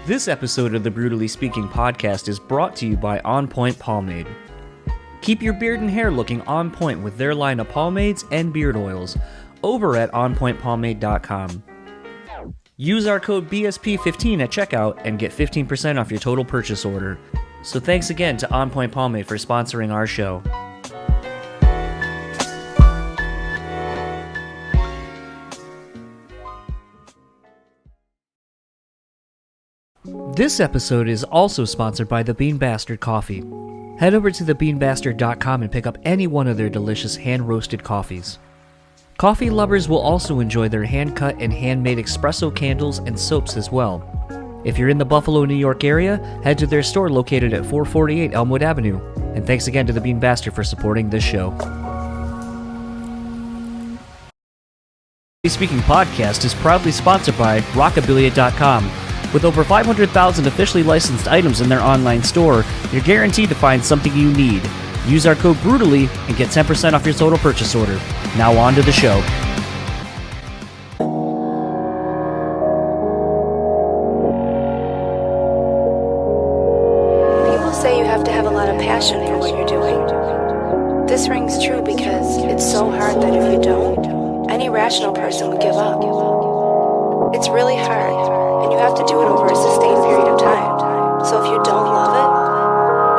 This episode of the BREWtally Speaking podcast is brought to you by On Point Pomade. Keep your beard and hair looking on point with their line of pomades and beard oils over at onpointpomade.com. Use our code BSP15 at checkout and get 15% off your total purchase order. So thanks again to On Point Pomade for sponsoring our show. This episode is also sponsored by the Bean Bastard Coffee. Head over to thebeanbastard.com and pick up any one of their delicious hand-roasted coffees. Coffee lovers will also enjoy their hand-cut and handmade espresso candles and soaps as well. If you're in the Buffalo, New York area, head to their store located at 448 Elmwood Avenue. And thanks again to the Bean Bastard for supporting this show. The Speaking podcast is proudly sponsored by Rockabilia.com. With over 500,000 officially licensed items in their online store, you're guaranteed to find something you need. Use our code BREWtally and get 10% off your total purchase order. Now on to the show. People say you have to have a lot of passion for what you're doing. This rings true because it's so hard that if you don't, any rational person would give up. It's really hard. And you have to do it over a sustained period of time. So if you don't love it,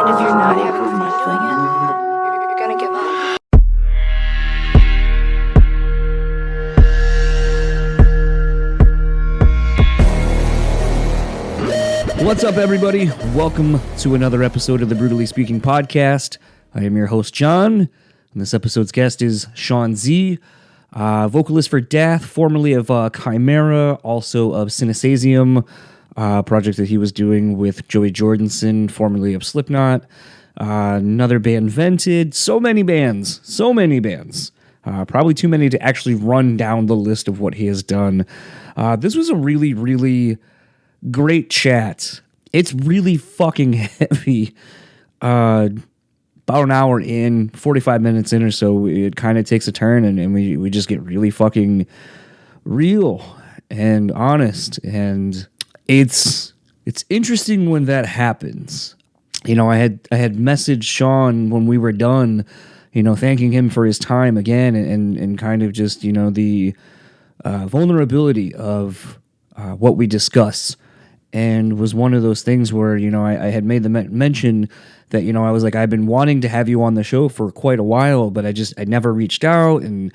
and if you're not having fun doing it, you're gonna give up. What's up, everybody? Welcome to another episode of the BREWtally Speaking podcast. I am your host, John, and this episode's guest is Sean Z., vocalist for DAATH, formerly of Chimaira, also of Sinsaenum, project that he was doing with Joey Jordison, formerly of Slipknot. Another band, Vented. So many bands. Probably too many to actually run down the list of what he has done. This was a really, really great chat. It's really fucking heavy. About an hour in, 45 minutes in or so, it kind of takes a turn and we just get really fucking real and honest. And it's interesting when that happens. You know, I had messaged Sean when we were done, you know, thanking him for his time again and kind of just, you know, the vulnerability of what we discuss. And was one of those things where, you know, I had made the mention that, you know, I was like, I've been wanting to have you on the show for quite a while, but I never reached out, and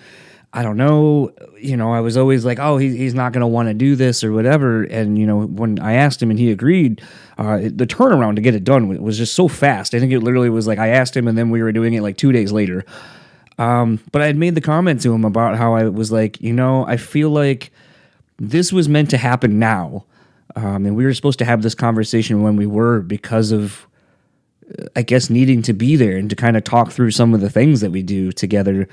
I don't know, you know, I was always like, oh, he's not going to want to do this or whatever. And, you know, when I asked him and he agreed, the turnaround to get it done was just so fast. I think it literally was like I asked him and then we were doing it like 2 days later. But I had made the comment to him about how I was like, you know, I feel like this was meant to happen now. And we were supposed to have this conversation when we were, because of, I guess, needing to be there and to kind of talk through some of the things that we do together.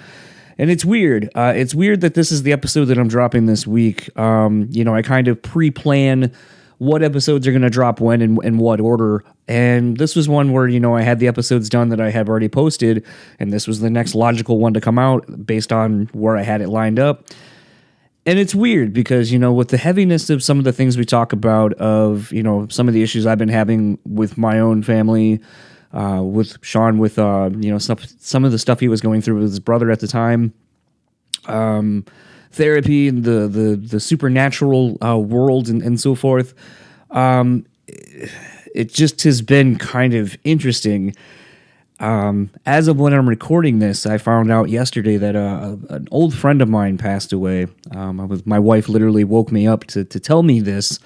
And it's weird. It's weird that this is the episode that I'm dropping this week. You know, I kind of pre-plan what episodes are going to drop when and in what order. And this was one where, you know, I had the episodes done that I had already posted, and this was the next logical one to come out based on where I had it lined up. And it's weird because, you know, with the heaviness of some of the things we talk about, of, you know, some of the issues I've been having with my own family, with Sean, with, you know, some of the stuff he was going through with his brother at the time, therapy, and the supernatural world and so forth. It just has been kind of interesting. As of when I'm recording this, I found out yesterday that an old friend of mine passed away. My wife literally woke me up to tell me this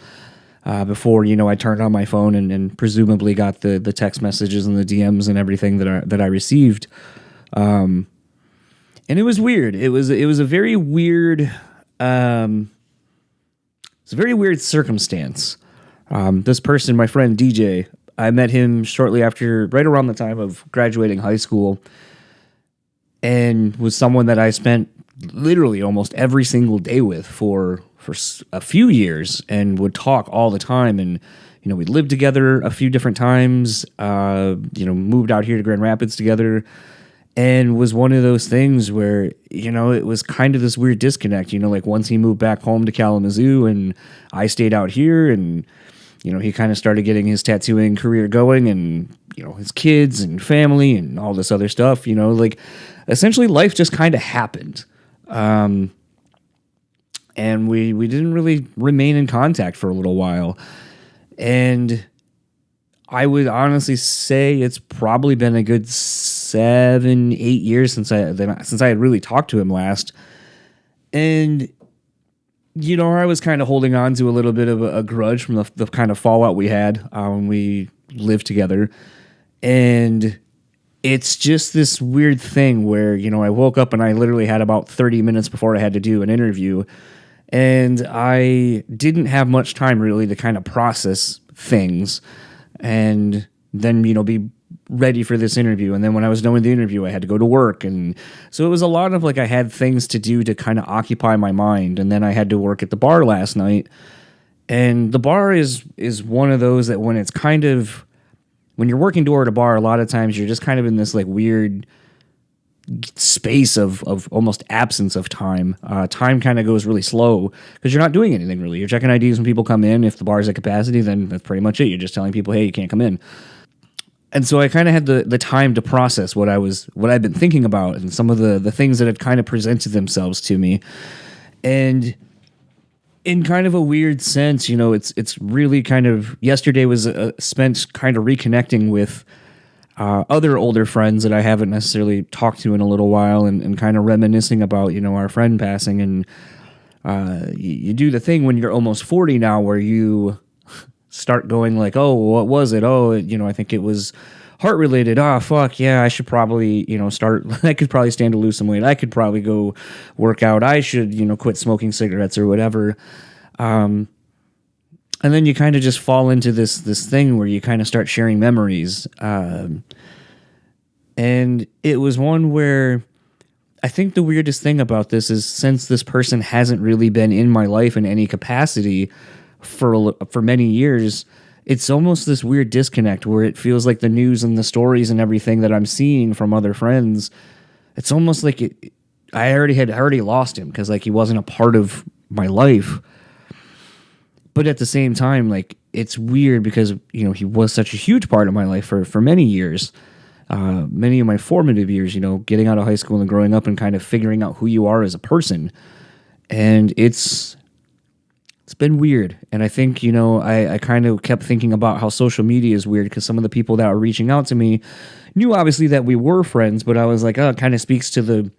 before, you know, I turned on my phone and presumably got the text messages and the DMs and everything that I received. And it was weird. It was a very weird. It's a very weird circumstance. This person, my friend DJ, I met him shortly after, right around the time of graduating high school, and was someone that I spent literally almost every single day with for a few years, and would talk all the time. And, you know, we lived together a few different times, you know, moved out here to Grand Rapids together, and was one of those things where, you know, it was kind of this weird disconnect, you know, like once he moved back home to Kalamazoo and I stayed out here, and he kind of started getting his tattooing career going, and his kids and family and all this other stuff. Like essentially life just kind of happened, and we didn't really remain in contact for a little while. And I would honestly say it's probably been a good 7-8 years since I had really talked to him last. And I was kind of holding on to a little bit of a grudge from the kind of fallout we had when we lived together. And it's just this weird thing where, I woke up and I literally had about 30 minutes before I had to do an interview. And I didn't have much time really to kind of process things and then, be ready for this interview. And then when I was done with the interview, I had to go to work. And so it was a lot of like, I had things to do to kind of occupy my mind. And then I had to work at the bar last night. And the bar is one of those that when you're working door at a bar, a lot of times you're just kind of in this like weird space of almost absence of time. Time kind of goes really slow because you're not doing anything really. You're checking IDs when people come in. If the bar's at capacity, then that's pretty much it. You're just telling people, hey, you can't come in. And so I kind of had the time to process what I'd been thinking about and some of the things that had kind of presented themselves to me. And in kind of a weird sense, it's really kind of, yesterday was spent kind of reconnecting with other older friends that I haven't necessarily talked to in a little while, and kind of reminiscing about, our friend passing. And you do the thing when you're almost 40 now where you start going like, oh, what was it? Oh, I think it was heart related. Oh, fuck. Yeah, I should probably, start. I could probably stand to lose some weight. I could probably go work out. I should, quit smoking cigarettes or whatever. And then you kind of just fall into this thing where you kind of start sharing memories. And it was one where I think the weirdest thing about this is, since this person hasn't really been in my life in any capacity for many years, it's almost this weird disconnect where it feels like the news and the stories and everything that I'm seeing from other friends, it's almost like I already lost him because like he wasn't a part of my life. But at the same time, like, it's weird because, he was such a huge part of my life for many years, many of my formative years, getting out of high school and growing up and kind of figuring out who you are as a person. And it's been weird. And I think, I kind of kept thinking about how social media is weird because some of the people that were reaching out to me knew obviously that we were friends, but I was like, oh, it kind of speaks to the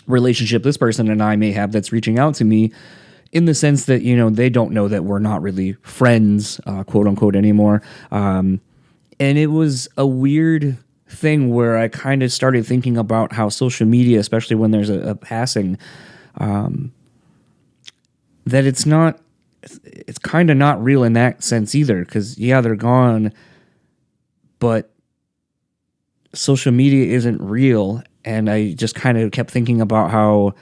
relationship this person and I may have that's reaching out to me, in the sense that, they don't know that we're not really friends, quote unquote, anymore. And it was a weird thing where I kind of started thinking about how social media, especially when there's a passing, that it's kind of not real in that sense either. Because, yeah, they're gone, but social media isn't real. And I just kind of kept thinking about how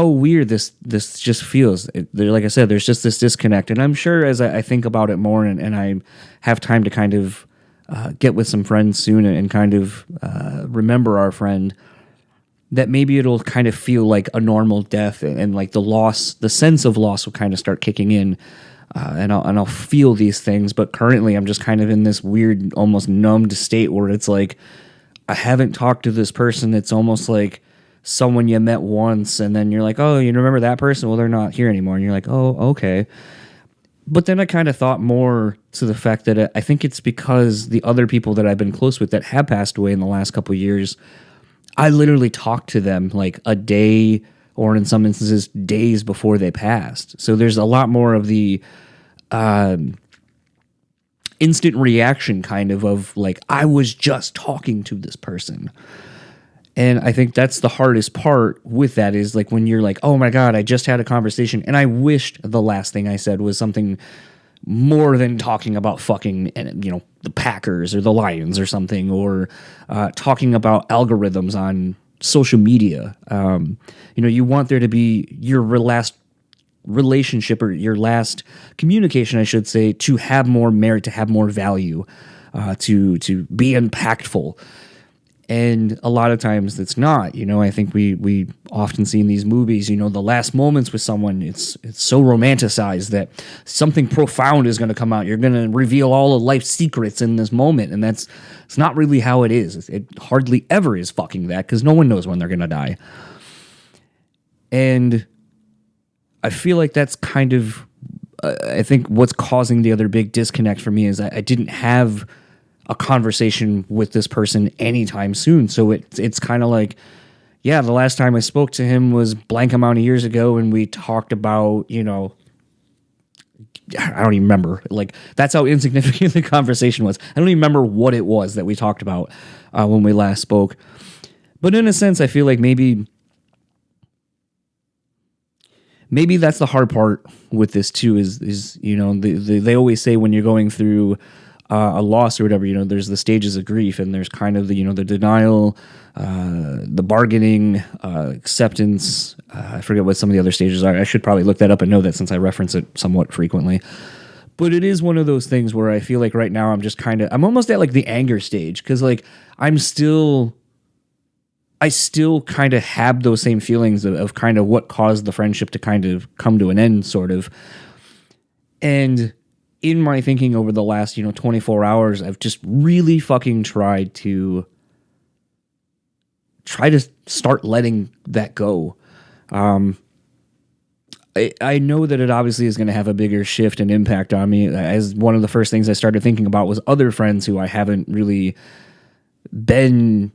weird this just feels. Like I said, there's just this disconnect. And I'm sure as I think about it more and I have time to kind of get with some friends soon and kind of remember our friend, that maybe it'll kind of feel like a normal death and like the sense of loss will kind of start kicking in. And I'll feel these things. But currently I'm just kind of in this weird, almost numbed state where it's like, I haven't talked to this person. It's almost like someone you met once, and then you're like, oh, you remember that person? Well, they're not here anymore. And you're like, oh, okay. But then I kind of thought more to the fact that I think it's because the other people that I've been close with that have passed away in the last couple of years, I literally talked to them like a day, or in some instances, days before they passed. So there's a lot more of the instant reaction kind of like, I was just talking to this person. And I think that's the hardest part with that, is like when you're like, oh my God, I just had a conversation and I wished the last thing I said was something more than talking about fucking, the Packers or the Lions or something, or talking about algorithms on social media. You want there to be your last relationship, or your last communication, I should say, to have more merit, to have more value, to be impactful. And a lot of times it's not, I think we often see in these movies, the last moments with someone, it's so romanticized that something profound is going to come out. You're going to reveal all of life's secrets in this moment. And it's not really how it is. It hardly ever is fucking that, because no one knows when they're going to die. And I feel like that's kind of, I think what's causing the other big disconnect for me is I didn't have a conversation with this person anytime soon. So it's kind of like, yeah, the last time I spoke to him was blank amount of years ago, and we talked about, I don't even remember. Like, that's how insignificant the conversation was. I don't even remember what it was that we talked about when we last spoke. But in a sense, I feel like maybe that's the hard part with this too. Is they always say when you're going through a loss or whatever, there's the stages of grief, and there's kind of the the denial, the bargaining, acceptance. I forget what some of the other stages are. I should probably look that up and know that, since I reference it somewhat frequently. But it is one of those things where I feel like right now I'm almost at like the anger stage, because like I still kind of have those same feelings of kind of what caused the friendship to kind of come to an end, sort of. And in my thinking over the last, 24 hours, I've just really fucking tried to start letting that go. I know that it obviously is going to have a bigger shift and impact on me, as one of the first things I started thinking about was other friends who I haven't really been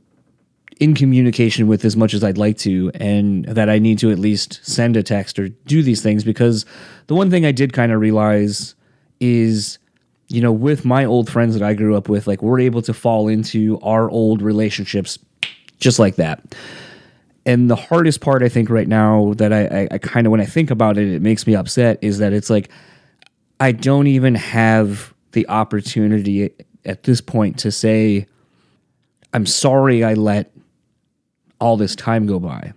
in communication with as much as I'd like to, and that I need to at least send a text or do these things, because the one thing I did kind of realize is, with my old friends that I grew up with, like, we're able to fall into our old relationships just like that. And the hardest part, I think, right now that I kind of, when I think about it, it makes me upset, is that it's like, I don't even have the opportunity at this point to say, I'm sorry I let all this time go by.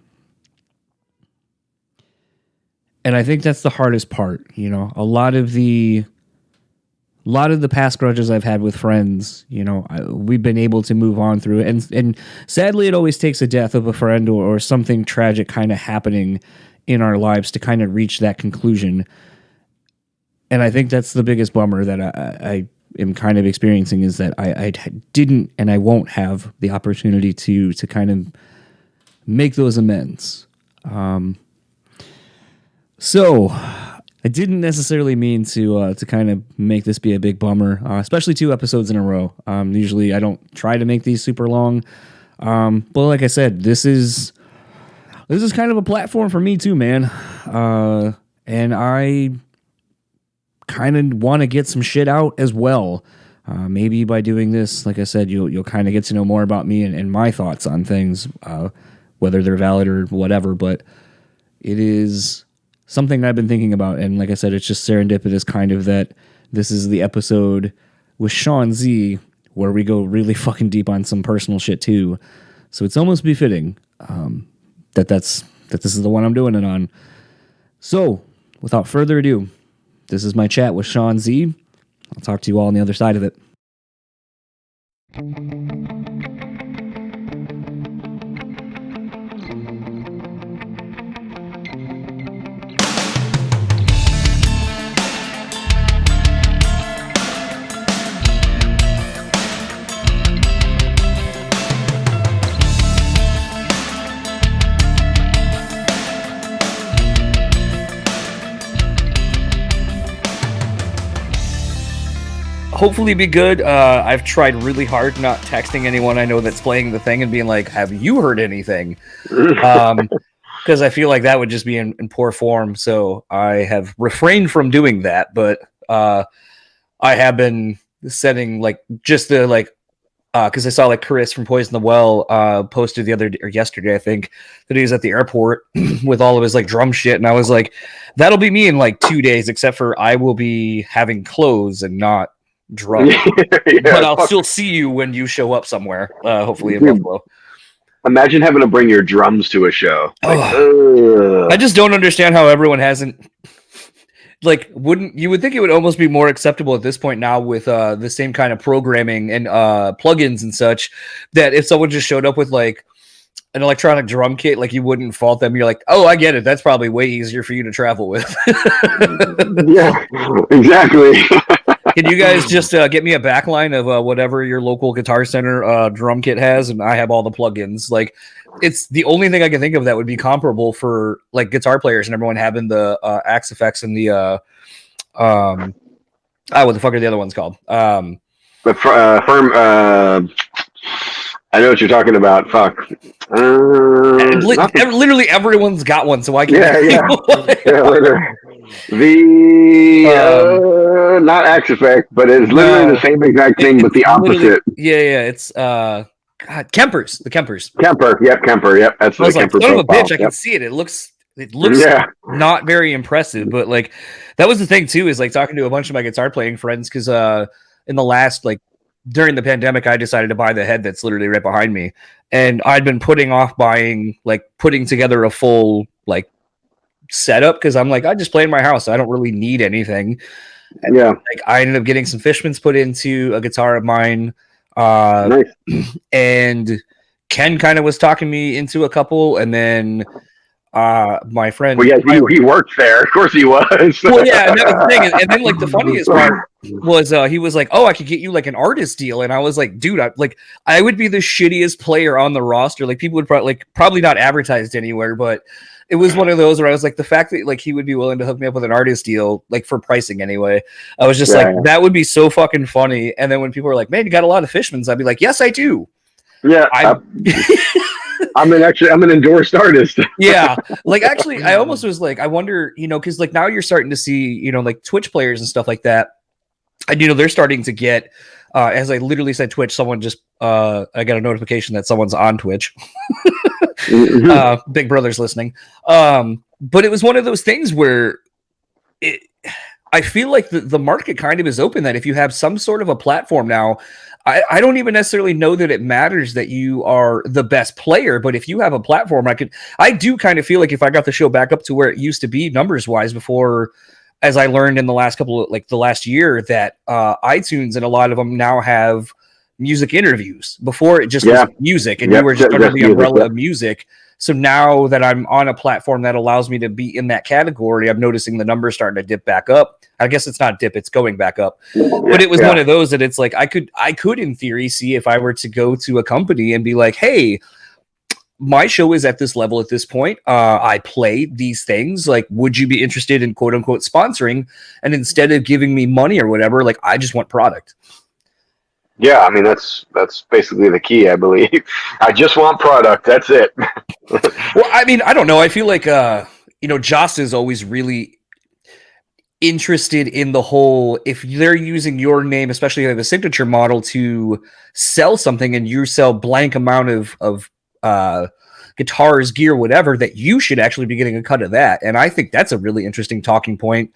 And I think that's the hardest part. A lot of the past grudges I've had with friends, we've been able to move on through it. And sadly, it always takes a death of a friend or something tragic kind of happening in our lives to kind of reach that conclusion. And I think that's the biggest bummer that I am kind of experiencing, is that I didn't, and I won't have the opportunity to kind of make those amends. So I didn't necessarily mean to kind of make this be a big bummer, especially 2 episodes in a row. Usually I don't try to make these super long. But like I said, this is kind of a platform for me too, man. And I kind of want to get some shit out as well. Maybe by doing this, like I said, you'll kind of get to know more about me and my thoughts on things, whether they're valid or whatever. But it is something I've been thinking about, and like I said, it's just serendipitous kind of that this is the episode with Sean Z where we go really fucking deep on some personal shit too. So it's almost befitting that this is the one I'm doing it on. So without further ado, this is my chat with Sean Z. I'll talk to you all on the other side of it. Hopefully be good. I've tried really hard not texting anyone I know that's playing the thing and being like, have you heard anything? Because I feel like that would just be in poor form. So I have refrained from doing that. But I have been setting just the because I saw Chris from Poison the Well posted the other day, or yesterday, I think, that he was at the airport with all of his drum shit. And I was like, that'll be me in 2 days, except for I will be having clothes and not drunk. Yeah, but I'll still see you when you show up somewhere, hopefully in Buffalo. Imagine having to bring your drums to a show. I just don't understand how everyone hasn't like, wouldn't you would think it would almost be more acceptable at this point now with the same kind of programming and plugins and such, that if someone just showed up with like an electronic drum kit, like you wouldn't fault them. You're like, oh, I get it. That's probably way easier for you to travel with. Yeah, exactly. Can you guys just get me a backline of whatever your local Guitar Center drum kit has, and I have all the plugins? Like, it's the only thing I can think of that would be comparable for like guitar players and everyone having the Axe effects and the what the fuck are the other ones called? The firm. I know what you're talking about. Fuck. Literally everyone's got one, so I can. Yeah. Not Axe Effect, but it's literally the same exact thing, but the opposite. Yeah. It's God, Kemper's. The Kemper's. Kemper. Yep. That's the Kemper. Son of a bitch! I can see it. It looks not very impressive, but like that was the thing too. Is like talking to a bunch of my guitar playing friends because in the last like. During the pandemic, I decided to buy the head that's literally right behind me. And I'd been putting off putting together a full like setup because I'm like, I just play in my house. I don't really need anything. And like I ended up getting some Fishmans put into a guitar of mine. Nice. And Ken kind of was talking me into a couple, and then my friend. Well, yeah, he worked there. Of course he was. Well, yeah, and that was the thing. And then like the funniest part was he was like, "Oh, I could get you like an artist deal," and I was like, "Dude, I would be the shittiest player on the roster. Like people would probably not advertised anywhere, but it was one of those where I was like, the fact that like he would be willing to hook me up with an artist deal, like for pricing anyway, I was just like, that would be so fucking funny. And then when people were like, "Man, you got a lot of Fishmans," I'd be like, "Yes, I do." Yeah. I'm an endorsed artist. Yeah. Like, actually, I almost was like, I wonder, because like now you're starting to see, like Twitch players and stuff like that. And, they're starting to get, as I literally said, Twitch, someone just, I got a notification that someone's on Twitch. Big Brother's listening. But it was one of those things where I feel like the market kind of is open that if you have some sort of a platform now, I don't even necessarily know that it matters that you are the best player, but if you have a platform, I do kind of feel like if I got the show back up to where it used to be numbers wise before, as I learned in the last the last year, that iTunes and a lot of them now have music interviews. Before it just was music, and you were just under the umbrella of music. So now that I'm on a platform that allows me to be in that category, I'm noticing the numbers starting to dip back up. I guess it's not dip, it's going back up. But it was one of those that it's like I could in theory see if I were to go to a company and be like, "Hey, my show is at this level at this point. I play these things. Like, would you be interested in quote unquote sponsoring?" And instead of giving me money or whatever, like I just want product. Yeah, I mean that's basically the key, I believe. I just want product. That's it. Well, I mean, I don't know. I feel like Joss is always really interested in the whole, if they're using your name, especially like the signature model, to sell something and you sell blank amount of guitars, gear, whatever, that you should actually be getting a cut of that. And I think that's a really interesting talking point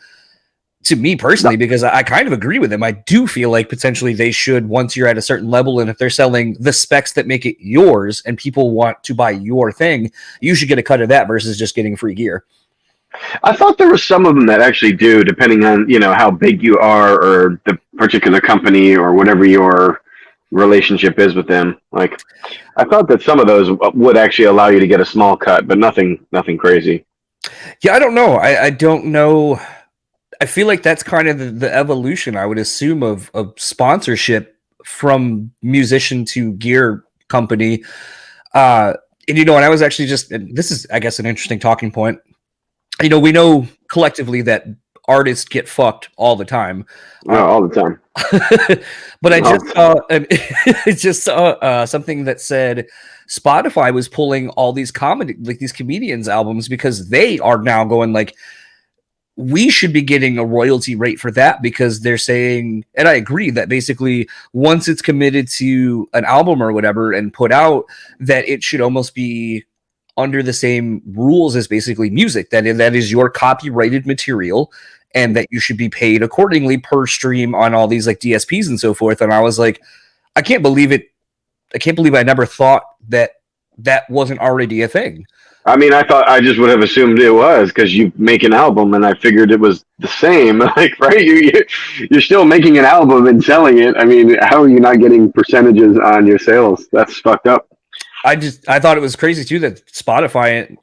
to me personally, because I kind of agree with them. I do feel like potentially they should, once you're at a certain level, and if they're selling the specs that make it yours and people want to buy your thing, you should get a cut of that versus just getting free gear. I thought there were some of them that actually do, depending on, how big you are or the particular company or whatever your relationship is with them. Like, I thought that some of those would actually allow you to get a small cut, but nothing crazy. Yeah, I don't know. I don't know. I feel like that's kind of the evolution, I would assume, of sponsorship from musician to gear company. And I was actually this is, I guess, an interesting talking point. We know collectively that artists get fucked all the time. All the time. But I just saw something that said Spotify was pulling all these these comedians' albums because they are now going like, we should be getting a royalty rate for that, because they're saying, and I agree, that basically once it's committed to an album or whatever and put out, that it should almost be under the same rules as basically music, that is your copyrighted material, and that you should be paid accordingly per stream on all these like DSPs and so forth. And I was like, I can't believe it. I can't believe I never thought that wasn't already a thing. I mean, I just would have assumed it was because you make an album, and I figured it was the same. Like, right? You're still making an album and selling it. I mean, how are you not getting percentages on your sales? That's fucked up. I thought it was crazy too that Spotify,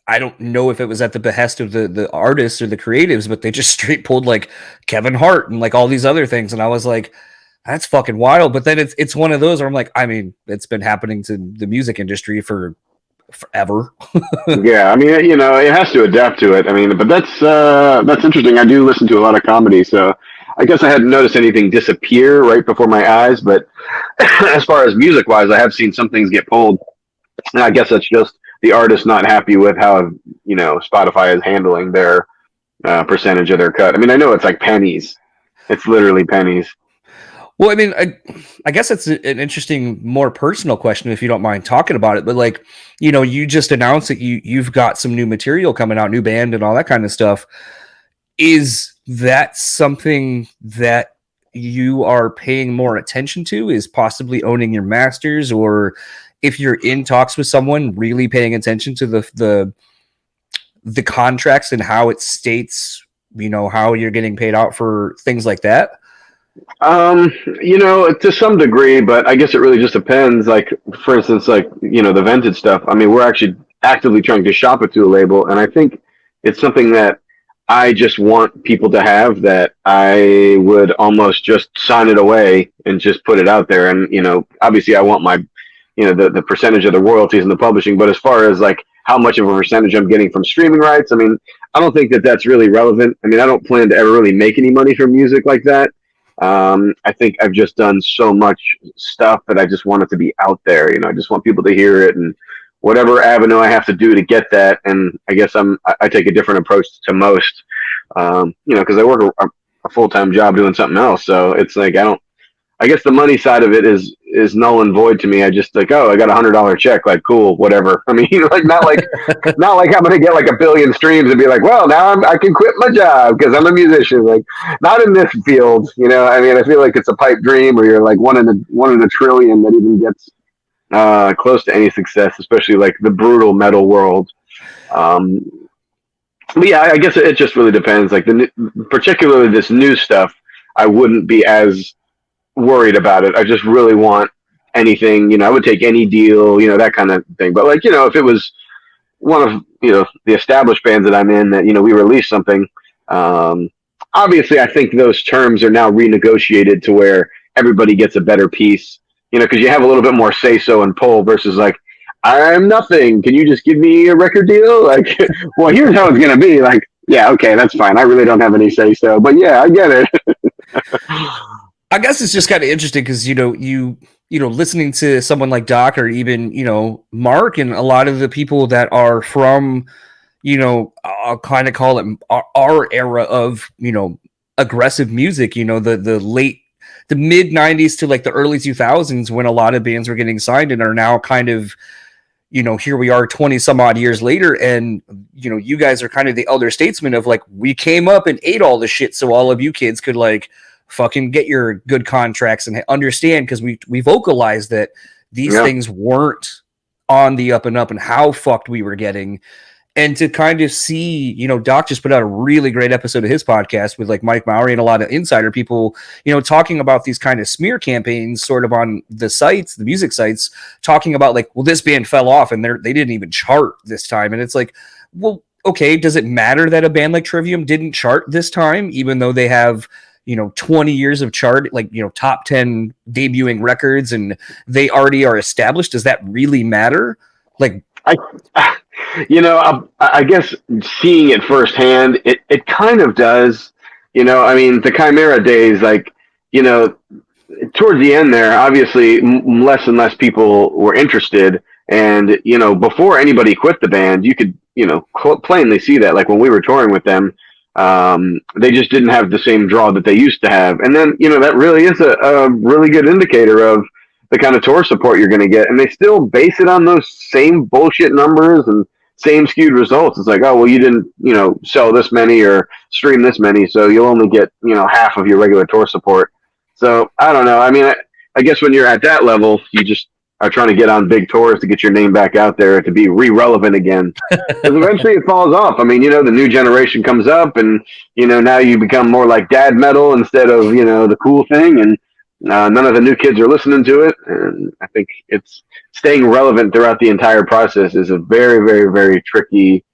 I don't know if it was at the behest of the artists or the creatives, but they just straight pulled like Kevin Hart and like all these other things. And I was like, that's fucking wild. But then it's one of those where I'm like, I mean, it's been happening to the music industry for forever. Yeah, I mean, you know, it has to adapt to it. I mean, but that's interesting. I do listen to a lot of comedy, so I guess I hadn't noticed anything disappear right before my eyes. But as far as music wise, I have seen some things get pulled, and I guess that's just the artist not happy with how Spotify is handling their percentage of their cut. I mean, I know it's like pennies. It's literally pennies. Well, I mean, I guess it's an interesting, more personal question if you don't mind talking about it. But like, you just announced that you've got some new material coming out, new band and all that kind of stuff. Is that something that you are paying more attention to? Is possibly owning your masters, or if you're in talks with someone, really paying attention to the contracts and how it states, how you're getting paid out for things like that? To some degree, but I guess it really just depends. Like, for instance, like, the Vented stuff. I mean, we're actually actively trying to shop it to a label, and I think it's something that I just want people to have, that I would almost just sign it away and just put it out there. And, obviously I want my, the percentage of the royalties in the publishing, but as far as like how much of a percentage I'm getting from streaming rights, I mean, I don't think that that's really relevant. I mean, I don't plan to ever really make any money from music like that. I think I've just done so much stuff that I just want it to be out there. I just want people to hear it, and whatever avenue I have to do to get that. And I guess I take a different approach to most, because I work a full-time job doing something else. So it's like, I guess the money side of it is null and void to me. I just like, oh, I got $100 check, like, cool, whatever. I mean, like, not like I'm gonna get like 1 billion streams and be like, well, now I can quit my job because I'm a musician. Like, not in this field. I mean, I feel like it's a pipe dream, where you're like one in a trillion that even gets close to any success, especially like the brutal metal world. But yeah, I guess it just really depends. Like, particularly this new stuff, I wouldn't be as worried about it. I just really want anything, I would take any deal, that kind of thing. But like, if it was one of, the established bands that I'm in that, we release something, obviously I think those terms are now renegotiated to where everybody gets a better piece, because you have a little bit more say-so and pull versus like, I'm nothing. Can you just give me a record deal? Like, well, here's how it's going to be. Like, yeah, okay, that's fine. I really don't have any say-so, but yeah, I get it. I guess it's just kind of interesting because you listening to someone like Doc, or even Mark, and a lot of the people that are from I'll kind of call it our era of aggressive music, the mid 90s to like the early 2000s, when a lot of bands were getting signed, and are now kind of here we are 20 some odd years later, and you guys are kind of the elder statesmen of like, we came up and ate all the shit so all of you kids could like fucking get your good contracts and understand, because we vocalized that these things weren't on the up and up, and how fucked we were getting. And to kind of see, Doc just put out a really great episode of his podcast with like Mike Mowry and a lot of insider people, talking about these kind of smear campaigns sort of on the sites, the music sites, talking about like, well, this band fell off and they didn't even chart this time. And it's like, well, okay, does it matter that a band like Trivium didn't chart this time, even though they have 20 years of chart, like, top 10 debuting records, and they already are established? Does that really matter? Like, I guess seeing it firsthand, it kind of does. I mean, the Chimaira days, like, towards the end there, obviously less and less people were interested. And, before anybody quit the band, you could, plainly see that. Like, when we were touring with them, they just didn't have the same draw that they used to have. And then, that really is a really good indicator of the kind of tour support you're going to get. And they still base it on those same bullshit numbers and same skewed results. It's like, oh, well, you didn't, sell this many or stream this many, so you'll only get, half of your regular tour support. So I don't know. I mean, I guess when you're at that level, you just, are trying to get on big tours to get your name back out there to be relevant again. Because eventually it falls off. I mean, the new generation comes up, and now you become more like dad metal instead of the cool thing, and none of the new kids are listening to it. And I think it's staying relevant throughout the entire process is a very, very, very tricky,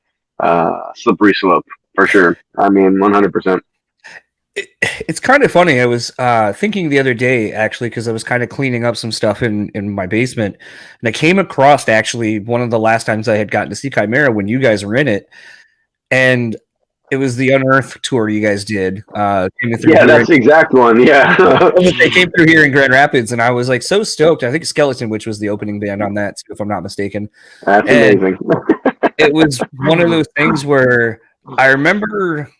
slippery slope for sure. I mean, 100%. It's kind of funny. I was thinking the other day, actually, because I was kind of cleaning up some stuff in my basement, and I came across actually one of the last times I had gotten to see Chimaira when you guys were in it, and it was the Unearth tour you guys did. Yeah, that's the exact one. Yeah, they came through here in Grand Rapids, and I was like so stoked. I think Skeleton Witch was the opening band on that, if I'm not mistaken. That's amazing. It was one of those things where I remember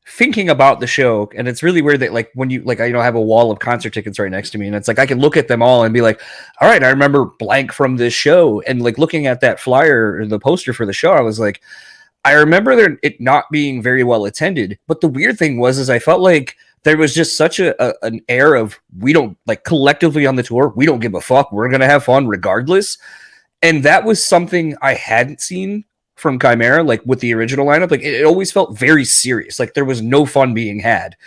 thinking about the show, and it's really weird that like when you like I have a wall of concert tickets right next to me, and it's like I can look at them all and be like, all right, I remember blank from this show. And like looking at that flyer or the poster for the show, I was like, I remember it not being very well attended. But the weird thing was I felt like there was just such an air of, we don't, like, collectively on the tour, we don't give a fuck, we're gonna have fun regardless. And that was something I hadn't seen from Chimaira, like with the original lineup. Like it always felt very serious, like there was no fun being had.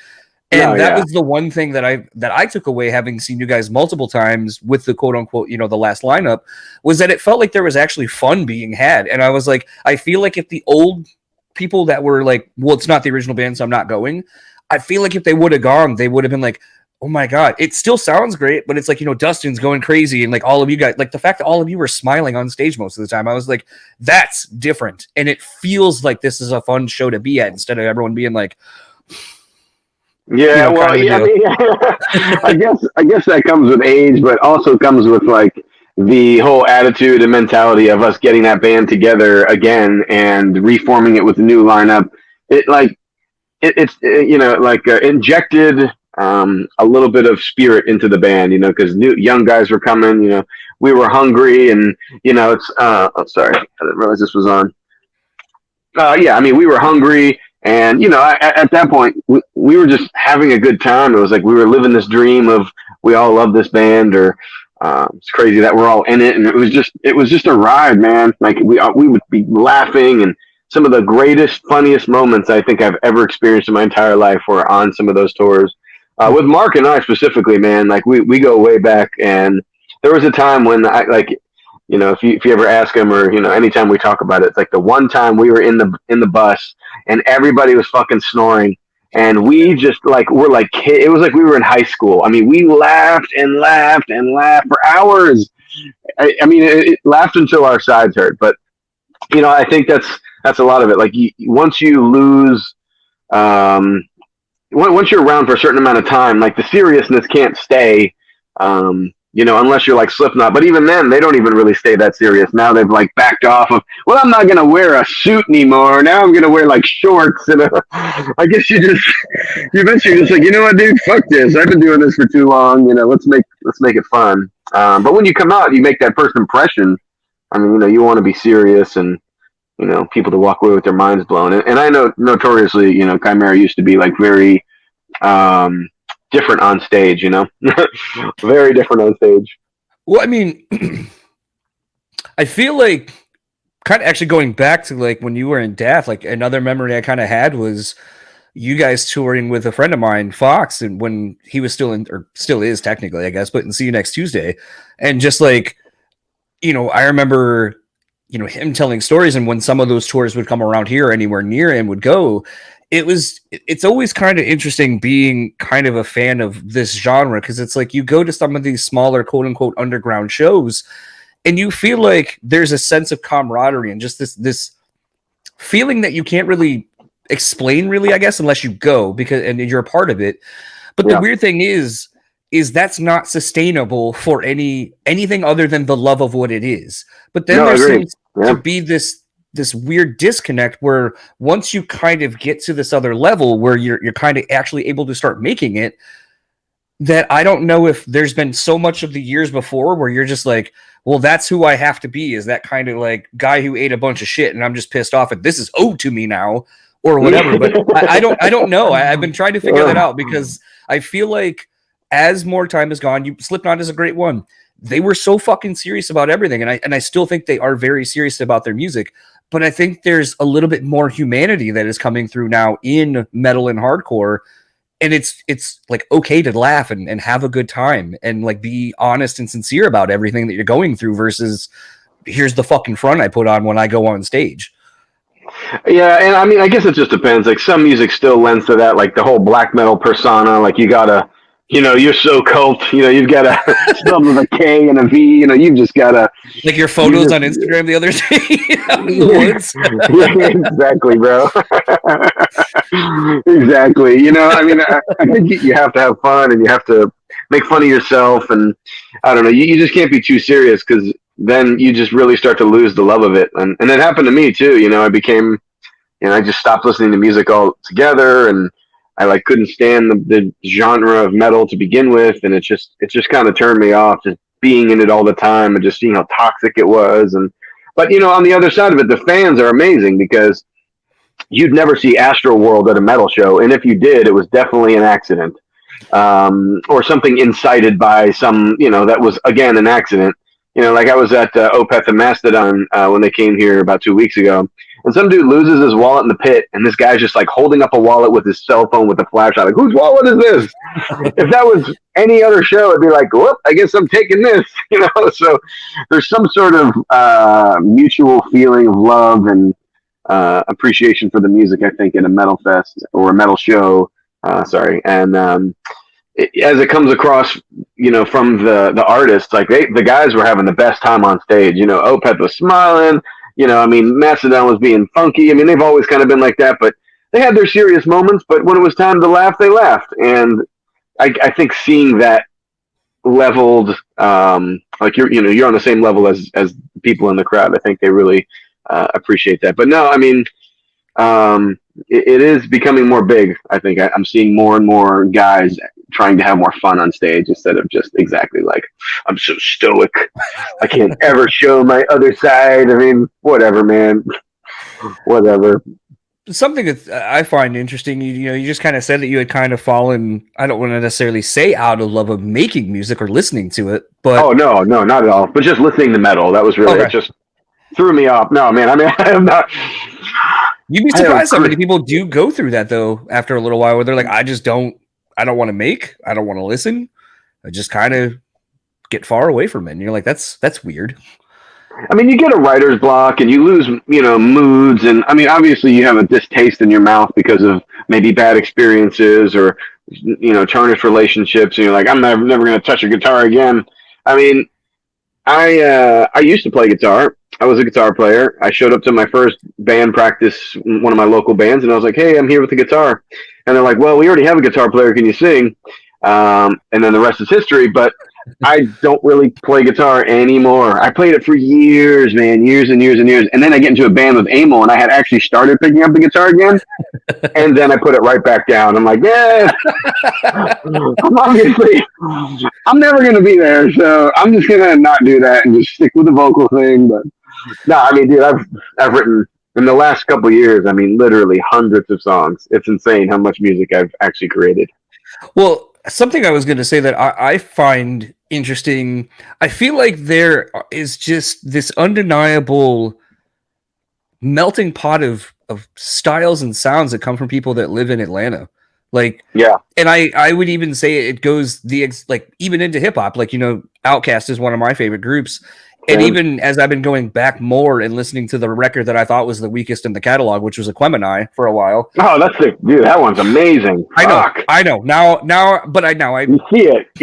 And that was the one thing that I took away, having seen you guys multiple times with the quote unquote, the last lineup, was that it felt like there was actually fun being had. And I was like, I feel like if the old people that were like, well, it's not the original band, so I'm not going, I feel like if they would have gone, they would have been like, oh my God, it still sounds great, but it's like, Dustin's going crazy. And like all of you guys, like the fact that all of you were smiling on stage most of the time, I was like, that's different. And it feels like this is a fun show to be at, instead of everyone being like, yeah, well, yeah, I mean, I guess that comes with age, but also comes with like the whole attitude and mentality of us getting that band together again and reforming it with a new lineup. It's injected a little bit of spirit into the band, because young guys were coming. We were hungry, and it's. Sorry, I didn't realize this was on. Yeah, I mean, we were hungry. And, at that point, we were just having a good time. It was like we were living this dream of, we all love this band, or it's crazy that we're all in it. And it was just a ride, man. Like we would be laughing, and some of the greatest, funniest moments I think I've ever experienced in my entire life were on some of those tours. With Mark and I specifically, man, like we go way back. And there was a time when if you ever ask him, or anytime we talk about it, it's like the one time we were in the bus and everybody was fucking snoring, and we just we're like it was like we were in high school. I mean, we laughed and laughed and laughed for hours. I mean, it laughed until our sides hurt. But I think that's a lot of it. Like once you lose, once you're around for a certain amount of time, like the seriousness can't stay. Unless you're like Slipknot. But even then, they don't even really stay that serious. Now they've like backed off of, well, I'm not going to wear a suit anymore. Now I'm going to wear like shorts. And I guess you eventually just like, you know what, dude, fuck this. I've been doing this for too long. Let's make it fun. But when you come out, you make that first impression. I mean, you want to be serious, and, people to walk away with their minds blown. And I know notoriously, Chimaira used to be like very, different on stage, very different on stage. Well, I mean, I feel like kind of actually going back to like when you were in DAATH, like another memory I kind of had was you guys touring with a friend of mine, Fox, and when he was still in, or still is technically, I guess, but in See You Next Tuesday. And just like, I remember, him telling stories, and when some of those tours would come around here, anywhere near him would go, it's always kind of interesting being kind of a fan of this genre, because it's like you go to some of these smaller quote unquote underground shows and you feel like there's a sense of camaraderie and just this feeling that you can't really explain, really, I guess, unless you go, and you're a part of it. But the weird thing is that's not sustainable for anything other than the love of what it is. But then there seems to be this weird disconnect where once you kind of get to this other level where you're kind of actually able to start making it, that I don't know if there's been so much of the years before where you're just like, well, that's who I have to be, is that kind of like guy who ate a bunch of shit and I'm just pissed off at this is owed to me now or whatever. But I don't know. I've been trying to figure that out, because I feel like as more time has gone, Slipknot is a great one. they were so fucking serious about everything. And I still think they are very serious about their music, but I think there's a little bit more humanity that is coming through now in metal and hardcore. And it's like okay to laugh and have a good time and like be honest and sincere about everything that you're going through versus here's the fucking front I put on when I go on stage. Yeah, and I mean, I guess it just depends. Like some music still lends to that, like the whole black metal persona. Like you gotta, you're so cult. You've got to spell with a K and a V. You've just gotta like your photos on Instagram the other day out in the woods. Yeah, exactly, bro. Exactly. I mean, I think you have to have fun and you have to make fun of yourself, and I don't know. You just can't be too serious because then you just really start to lose the love of it. And it happened to me too. I became, I just stopped listening to music altogether, and I like couldn't stand the genre of metal to begin with. And it just kind of turned me off just being in it all the time and just seeing how toxic it was. But on the other side of it, the fans are amazing because you'd never see Astroworld at a metal show. And if you did, it was definitely an accident, or something incited by some, that was again, an accident. Like I was at Opeth and Mastodon when they came here about 2 weeks ago, and some dude loses his wallet in the pit, and this guy's just like holding up a wallet with his cell phone with a flashlight, like, whose wallet is this? If that was any other show, it'd be like, whoop, I guess I'm taking this, So there's some sort of mutual feeling of love and appreciation for the music, I think, in a metal fest or a metal show. And as it comes across, from the artists, like the guys were having the best time on stage. Opeth was smiling. I mean, Mastodon was being funky. I mean, they've always kind of been like that, but they had their serious moments. But when it was time to laugh, they laughed. And I think seeing that leveled, like you're on the same level as people in the crowd. I think they really appreciate that. But no, I mean, it is becoming more big. I think I'm seeing more and more guys trying to have more fun on stage instead of just exactly like, I'm so stoic, I can't ever show my other side. I mean, whatever, man. Whatever. Something that I find interesting, you just kind of said that you had kind of fallen, I don't want to necessarily say out of love of making music or listening to it, but... Oh, no, not at all. But just listening to metal, that was really, It just threw me off. No, man, I mean, I am not... You'd be surprised how many people do go through that, though, after a little while, where they're like, I don't want to make, I don't want to listen. I just kind of get far away from it. And you're like, that's weird. I mean, you get a writer's block and you lose, moods. And I mean, obviously you have a distaste in your mouth because of maybe bad experiences or, tarnished relationships. And you're like, I'm never going to touch a guitar again. I mean, I used to play guitar. I was a guitar player. I showed up to my first band practice, one of my local bands, and I was like, hey, I'm here with the guitar. And they're like, well, we already have a guitar player. Can you sing? And then the rest is history. But I don't really play guitar anymore. I played it for years, man, years and years and years. And then I get into a band with Amo, and I had actually started picking up the guitar again. And then I put it right back down. I'm like, yeah, I'm never going to be there. So I'm just going to not do that and just stick with the vocal thing. But no, I mean, dude, I've written in the last couple of years, I mean, literally hundreds of songs. It's insane how much music I've actually created. Well, something I was going to say that I find interesting, I feel like there is just this undeniable melting pot of styles and sounds that come from people that live in Atlanta. Like, yeah. And I would even say it goes even into hip hop. Like, Outkast is one of my favorite groups. And even as I've been going back more and listening to the record that I thought was the weakest in the catalog, which was Aquemini for a while. Oh, that's sick. Dude, that one's amazing. I know. Now, you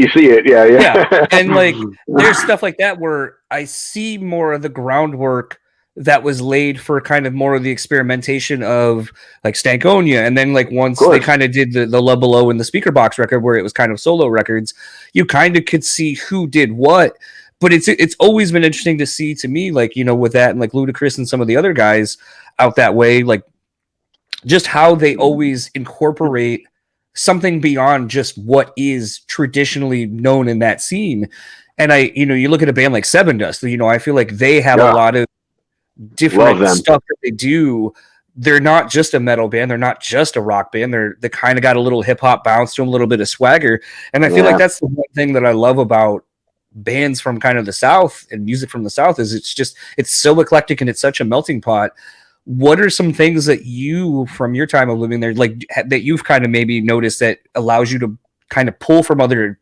see it. Yeah. And like, there's stuff like that where I see more of the groundwork that was laid for kind of more of the experimentation of like Stankonia. And then like once they kind of did the Love Below and the Speaker Box record where it was kind of solo records, you kind of could see who did what. But it's always been interesting to see to me, like, with that and like Ludacris and some of the other guys out that way, like just how they always incorporate something beyond just what is traditionally known in that scene. And you look at a band like Seven Dust, I feel like they have a lot of different stuff that they do. They're not just a metal band. They're not just a rock band. They kind of got a little hip hop bounce to them, a little bit of swagger. And I feel like that's the one thing that I love about bands from kind of the South and music from the South is it's so eclectic and it's such a melting pot. What are some things that you, from your time of living there, like that you've kind of maybe noticed that allows you to kind of pull from other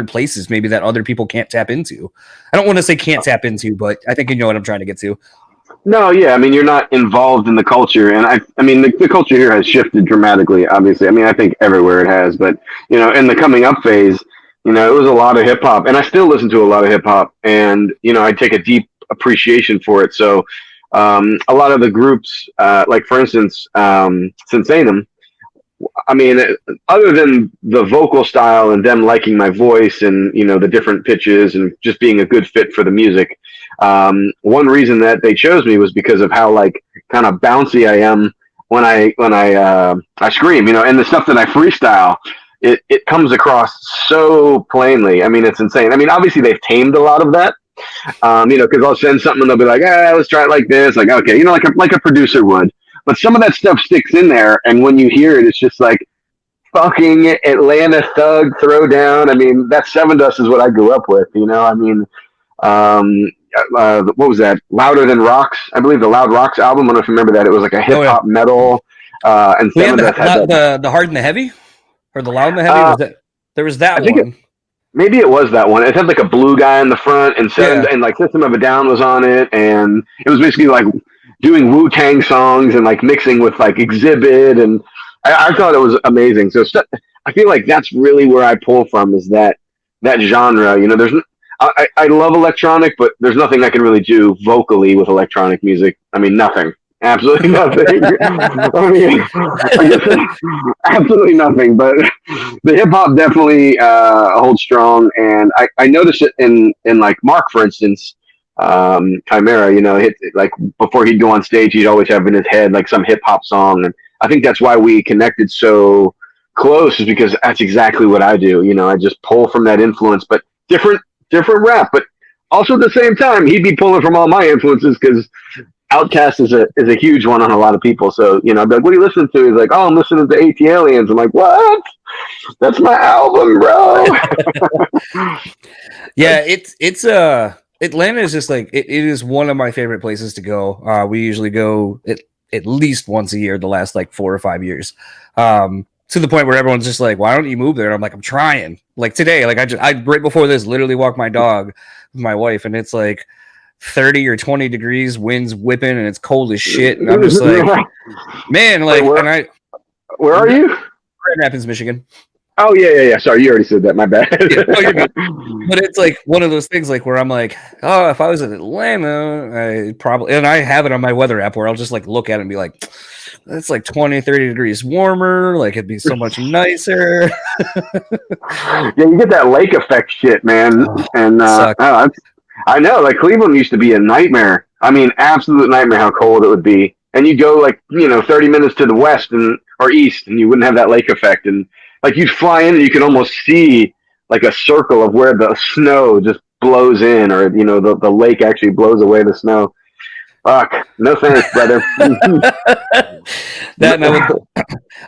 places, maybe that other people can't tap into? I don't want to say can't tap into, but I think you know what I'm trying to get to. No, yeah, I mean, you're not involved in the culture, and I mean, the culture here has shifted dramatically. Obviously, I mean, I think everywhere it has, but in the coming up phase, it was a lot of hip hop, and I still listen to a lot of hip hop, and I take a deep appreciation for it. So, a lot of the groups, like for instance, Sinsaenum. I mean, other than the vocal style and them liking my voice and the different pitches and just being a good fit for the music, one reason that they chose me was because of how like kind of bouncy I am when I scream, and the stuff that I freestyle. It comes across so plainly. I mean, it's insane. I mean, obviously they've tamed a lot of that, because I'll send something and they'll be like, let's try it like this. Like, okay, like a producer would. But some of that stuff sticks in there, and when you hear it, it's just like fucking Atlanta thug throwdown. I mean, that Seven Dust is what I grew up with, I mean, what was that? Louder Than Rocks, I believe, the Loud Rocks album. I don't know if you remember that. It was like a hip hop metal, and Seven Dust had the Hard and the Heavy, or the Loud and the Heavy. There was that one. Maybe it was that one. It had like a blue guy in the front, and and like System of a Down was on it, and it was basically like doing Wu-Tang songs and like mixing with like Exhibit, and I thought it was amazing. So I feel like that's really where I pull from, is that genre. I love electronic, but there's nothing I can really do vocally with electronic music. I mean, nothing. Absolutely nothing. I mean, absolutely nothing. But the hip hop definitely holds strong, and I noticed it in like Mark, for instance. Chimaira, like before he'd go on stage, he'd always have in his head like some hip hop song, and I think that's why we connected so close, is because that's exactly what I do. I just pull from that influence, but different rap. But also at the same time, he'd be pulling from all my influences, because Outkast is a huge one on a lot of people. So I'd be like, "What are you listening to?" He's like, "Oh, I'm listening to AT Aliens." I'm like, "What? That's my album, bro." Yeah, it's Atlanta is just like it is one of my favorite places to go. We usually go at least once a year the last like 4 or 5 years. To the point where everyone's just like, "Why don't you move there?" And I'm like, "I'm trying." Like today, like I right before this literally walked my dog with my wife, and it's like 30 or 20 degrees, winds whipping, and it's cold as shit. And I'm just like, man, like, where are you? Grand Rapids, Michigan. Oh yeah. Sorry, you already said that. My bad. Yeah, but it's like one of those things, like where I'm like, oh, if I was in Atlanta, I probably, and I have it on my weather app where I'll just like look at it and be like, that's like 20, 30 degrees warmer. Like it'd be so much nicer. Yeah, you get that lake effect shit, man. And I know, like Cleveland used to be a nightmare. I mean, absolute nightmare how cold it would be. And you go like 30 minutes to the west or east, and you wouldn't have that lake effect. And like you'd fly in and you could almost see like a circle of where the snow just blows in, or the lake actually blows away the snow. Fuck, no thanks, brother.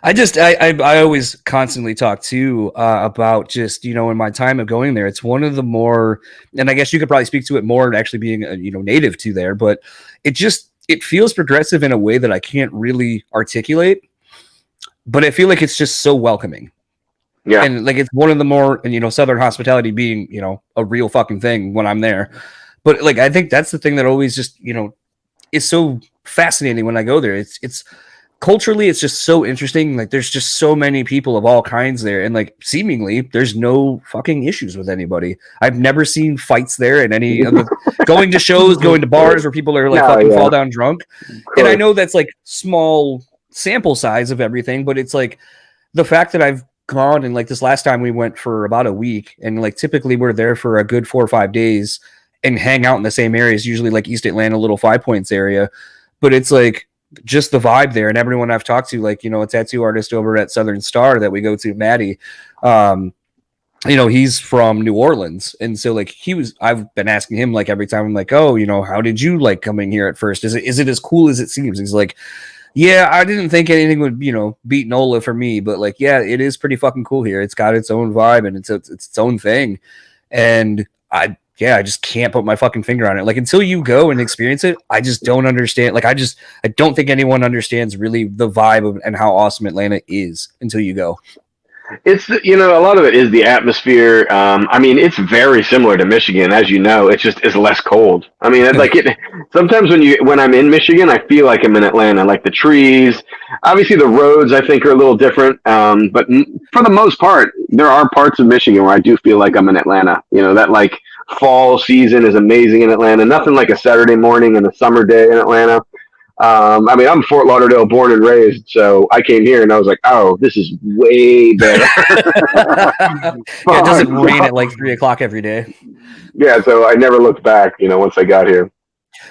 I always constantly talk too about just in my time of going there, it's one of the more, and I guess you could probably speak to it more actually being native to there, but it feels progressive in a way that I can't really articulate, but I feel like it's just so welcoming. Yeah. And like it's one of the more, and Southern hospitality being, a real fucking thing when I'm there. But like I think that's the thing that always just, is so fascinating when I go there. It's culturally, it's just so interesting. Like there's just so many people of all kinds there, and like seemingly there's no fucking issues with anybody. I've never seen fights there in any of the going to shows, going to bars where people are like fall down drunk. And I know that's like small sample size of everything, but it's like the fact that I've gone, and like this last time we went for about a week, and like typically we're there for a good 4 or 5 days and hang out in the same areas, usually like East Atlanta, Little Five Points area. But it's like just the vibe there, and everyone I've talked to, like a tattoo artist over at Southern Star that we go to, Maddie, he's from New Orleans, and so like I've been asking him like every time I'm like, oh, how did you like coming here at first? Is it as cool as it seems? He's like, yeah, I didn't think anything would, beat NOLA for me, but like, yeah, it is pretty fucking cool here. It's got its own vibe and it's its own thing. And I just can't put my fucking finger on it. Like, until you go and experience it, I just don't understand. Like, I don't think anyone understands really the vibe of, and how awesome Atlanta is until you go. It's, a lot of it is the atmosphere. I mean, it's very similar to Michigan, as you know. It's just it's less cold. I mean, sometimes when I'm in Michigan, I feel like I'm in Atlanta. Like the trees, obviously the roads, I think are a little different. But for the most part, there are parts of Michigan where I do feel like I'm in Atlanta. That like fall season is amazing in Atlanta. Nothing like a Saturday morning and a summer day in Atlanta. I mean, I'm Fort Lauderdale born and raised, so I came here and I was like, oh, this is way better. It doesn't rain at like 3:00 every day. Yeah, so I never looked back, once I got here.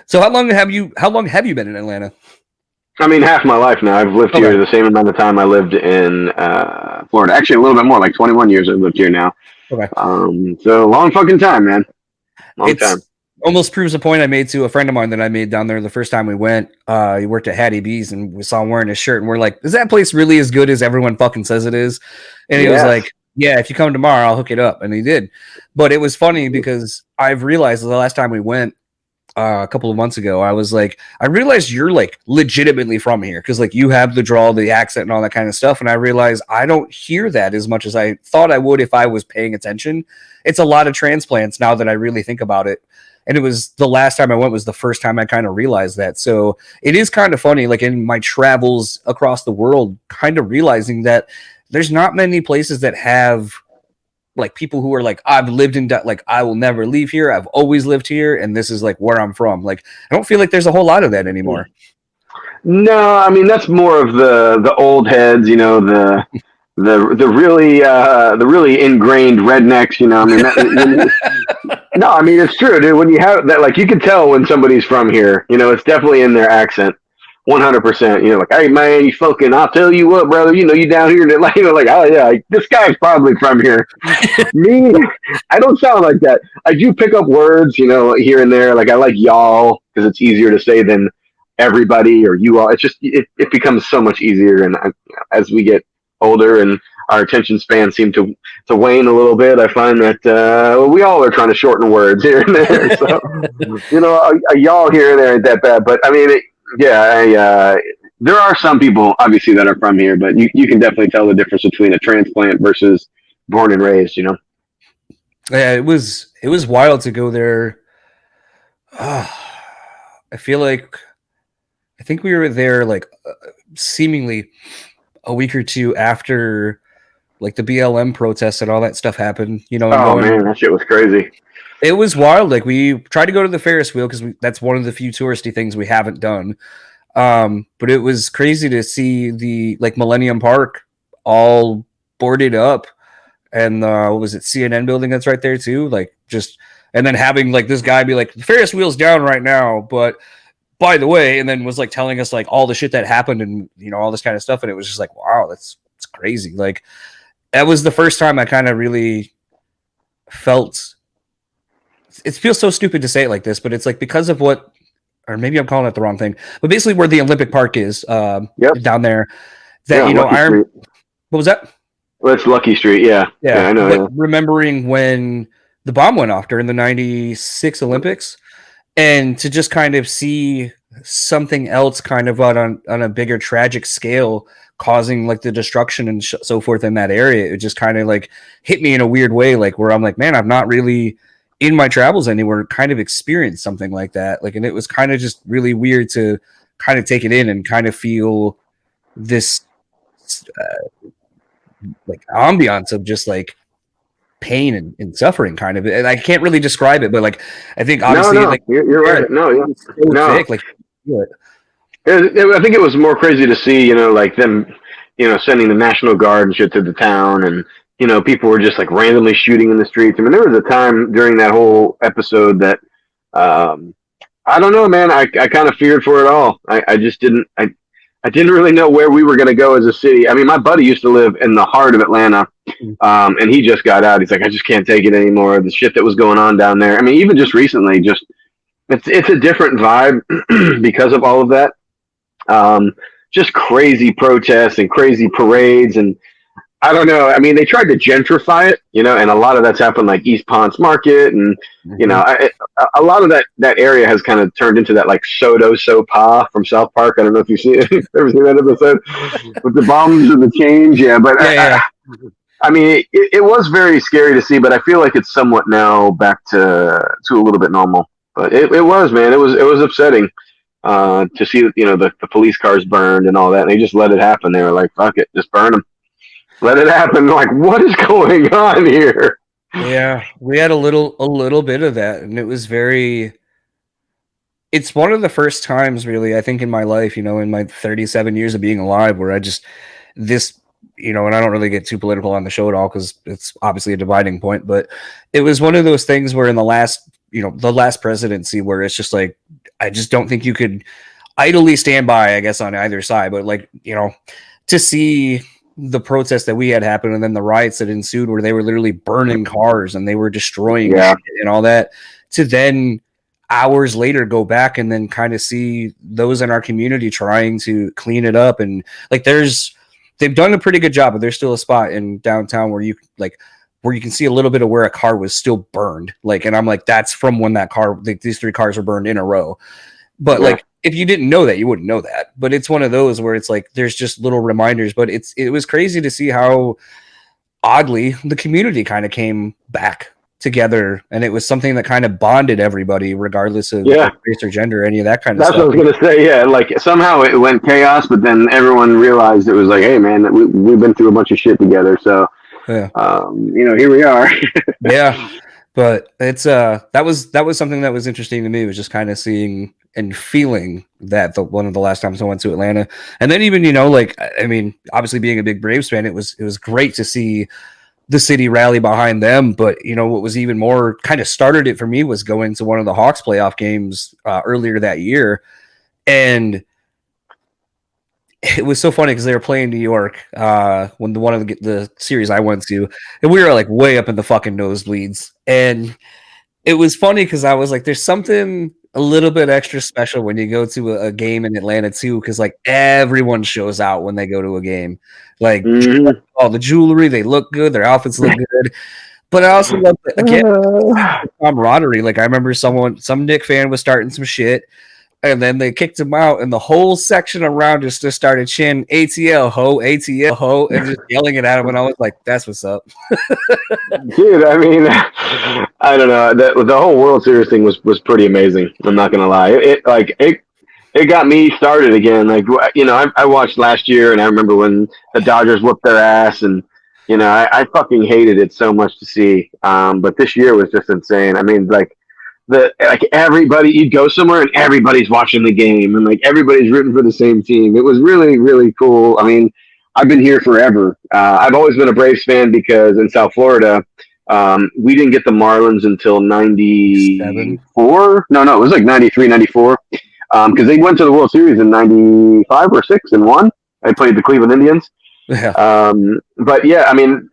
So how long have you been in Atlanta? I mean, half my life now. I've lived here the same amount of time I lived in Florida. Actually, a little bit more, like 21 years I've lived here now. Okay. So long fucking time, man. Long time. Almost proves a point I made to a friend of mine that I made down there the first time we went. He worked at Hattie B's, and we saw him wearing his shirt, and we're like, is that place really as good as everyone fucking says it is? And he was like, yeah, if you come tomorrow, I'll hook it up. And he did. But it was funny because I've realized the last time we went a couple of months ago, I realized you're like legitimately from here, because like you have the drawl, the accent, and all that kind of stuff. And I realized I don't hear that as much as I thought I would if I was paying attention. It's a lot of transplants now that I really think about it. And it was the last time I went was the first time I kind of realized that. So it is kind of funny, like in my travels across the world, kind of realizing that there's not many places that have like people who are like, I've lived in, like, I will never leave here. I've always lived here. And this is like where I'm from. Like, I don't feel like there's a whole lot of that anymore. No, I mean, that's more of the old heads, the really ingrained rednecks, I mean, no, I mean, it's true, dude. When you have that, like, you can tell when somebody's from here, it's definitely in their accent, 100%, like, hey man, you fucking, I'll tell you what, brother, you down here in Atlanta, like, oh yeah, this guy's probably from here. Me, I don't sound like that. I do pick up words, here and there. Like, I like y'all because it's easier to say than everybody or you all. It's just, it becomes so much easier. And as we get older and our attention span seem to wane a little bit, I find that we all are trying to shorten words here and there. So, a y'all here and there ain't that bad. But I mean, there are some people obviously that are from here, but you can definitely tell the difference between a transplant versus born and raised. Yeah, it was wild to go there. I think we were there like seemingly a week or two after like the BLM protests and all that stuff happened, man, that shit was crazy. It was wild. Like, we tried to go to the Ferris wheel because that's one of the few touristy things we haven't done. But it was crazy to see the like Millennium Park all boarded up, and what was it, CNN building that's right there too, like, just, and then having like this guy be like, the Ferris wheel's down right now, but by the way, and then was like telling us like all the shit that happened and all this kind of stuff, and it was just like, wow, it's crazy. Like, that was the first time I kind of really felt, it feels so stupid to say it like this, but it's like because of what, or maybe I'm calling it the wrong thing, but basically where the Olympic Park is down there, that what was that? Well, it's Lucky Street, yeah, I know. Like, remembering when the bomb went off during the '96 Olympics, and to just kind of see something else kind of on a bigger tragic scale causing like the destruction and so forth in that area, it just kind of like hit me in a weird way, like where I'm like, man, I've not really in my travels anywhere kind of experienced something like that. Like, and it was kind of just really weird to kind of take it in and kind of feel this like ambiance of just like pain and suffering kind of, and I can't really describe it, but like, I think obviously like you're right. Thick, like, I think it was more crazy to see, like them, sending the National Guard and shit to the town, and people were just like randomly shooting in the streets. I mean, there was a time during that whole episode that I don't know, man. I kind of feared for it all. I just didn't. I didn't really know where we were going to go as a city. I mean, my buddy used to live in the heart of Atlanta, and he just got out. He's like, I just can't take it anymore. The shit that was going on down there. I mean, even just recently, it's a different vibe because of all of that. Just crazy protests and crazy parades, and I don't know. I mean, they tried to gentrify it, and a lot of that's happened like East Ponce Market, and a lot of that area has kind of turned into that like Soto Sopa from South Park. I don't know if you've seen ever seen that episode with the bombs and the change. Yeah, but I mean, it was very scary to see, but I feel like it's somewhat now back to a little bit normal. But it was, man, it was upsetting to see the police cars burned and all that. And they just let it happen. They were like, "Fuck it, just burn them." Let it happen. Like, what is going on here? Yeah, we had a little bit of that, and it was very. It's one of the first times, really, I think, in my life, in my 37 years of being alive, where and I don't really get too political on the show at all because it's obviously a dividing point, but it was one of those things where in the last presidency, where it's just like, I just don't think you could idly stand by, I guess, on either side, but to see the protests that we had happen and then the riots that ensued where they were literally burning cars and they were destroying shit and all that, to then hours later go back and then kind of see those in our community trying to clean it up. And like they've done a pretty good job, but there's still a spot in downtown where you can see a little bit of where a car was still burned. And I'm like, that's from when that car, these 3 cars were burned in a row. But if you didn't know that, you wouldn't know that. But it's one of those where it's like there's just little reminders. But it was crazy to see how oddly the community kind of came back together, and it was something that kind of bonded everybody, regardless of race or gender, any of that kind of stuff. That's what I was gonna say. Yeah, like somehow it went chaos, but then everyone realized it was like, hey, man, we've been through a bunch of shit together, so here we are. Yeah. But it's that was something that was interesting to me, was just kind of seeing and feeling that one of the last times I went to Atlanta. And then even, obviously being a big Braves fan, it was great to see the city rally behind them. But what was even more kind of started it for me was going to one of the Hawks playoff games earlier that year. And it was so funny because they were playing New York when one of the series I went to, and we were like way up in the fucking nosebleeds. And it was funny because I was like, there's something a little bit extra special when you go to a game in Atlanta too, because like everyone shows out when they go to a game. Like all the jewelry, they look good, their outfits look good. But I also love the camaraderie. Like I remember some Knick fan was starting some shit, and then they kicked him out, and the whole section around us just started chanting ATL ho, and just yelling it at him. And I was like, "That's what's up." Dude, I mean, I don't know. The whole World Series thing was pretty amazing. I'm not gonna lie. It got me started again. Like I watched last year, and I remember when the Dodgers whooped their ass, and I fucking hated it so much to see. But this year was just insane. I mean, like everybody, you'd go somewhere and everybody's watching the game, and like everybody's rooting for the same team. It was really, really cool. I mean, I've been here forever. I've always been a Braves fan because in South Florida, we didn't get the Marlins until 94. No, it was like 93, 94. Because they went to the World Series in 95 or 6 and won. I played the Cleveland Indians. Yeah. But yeah, I mean,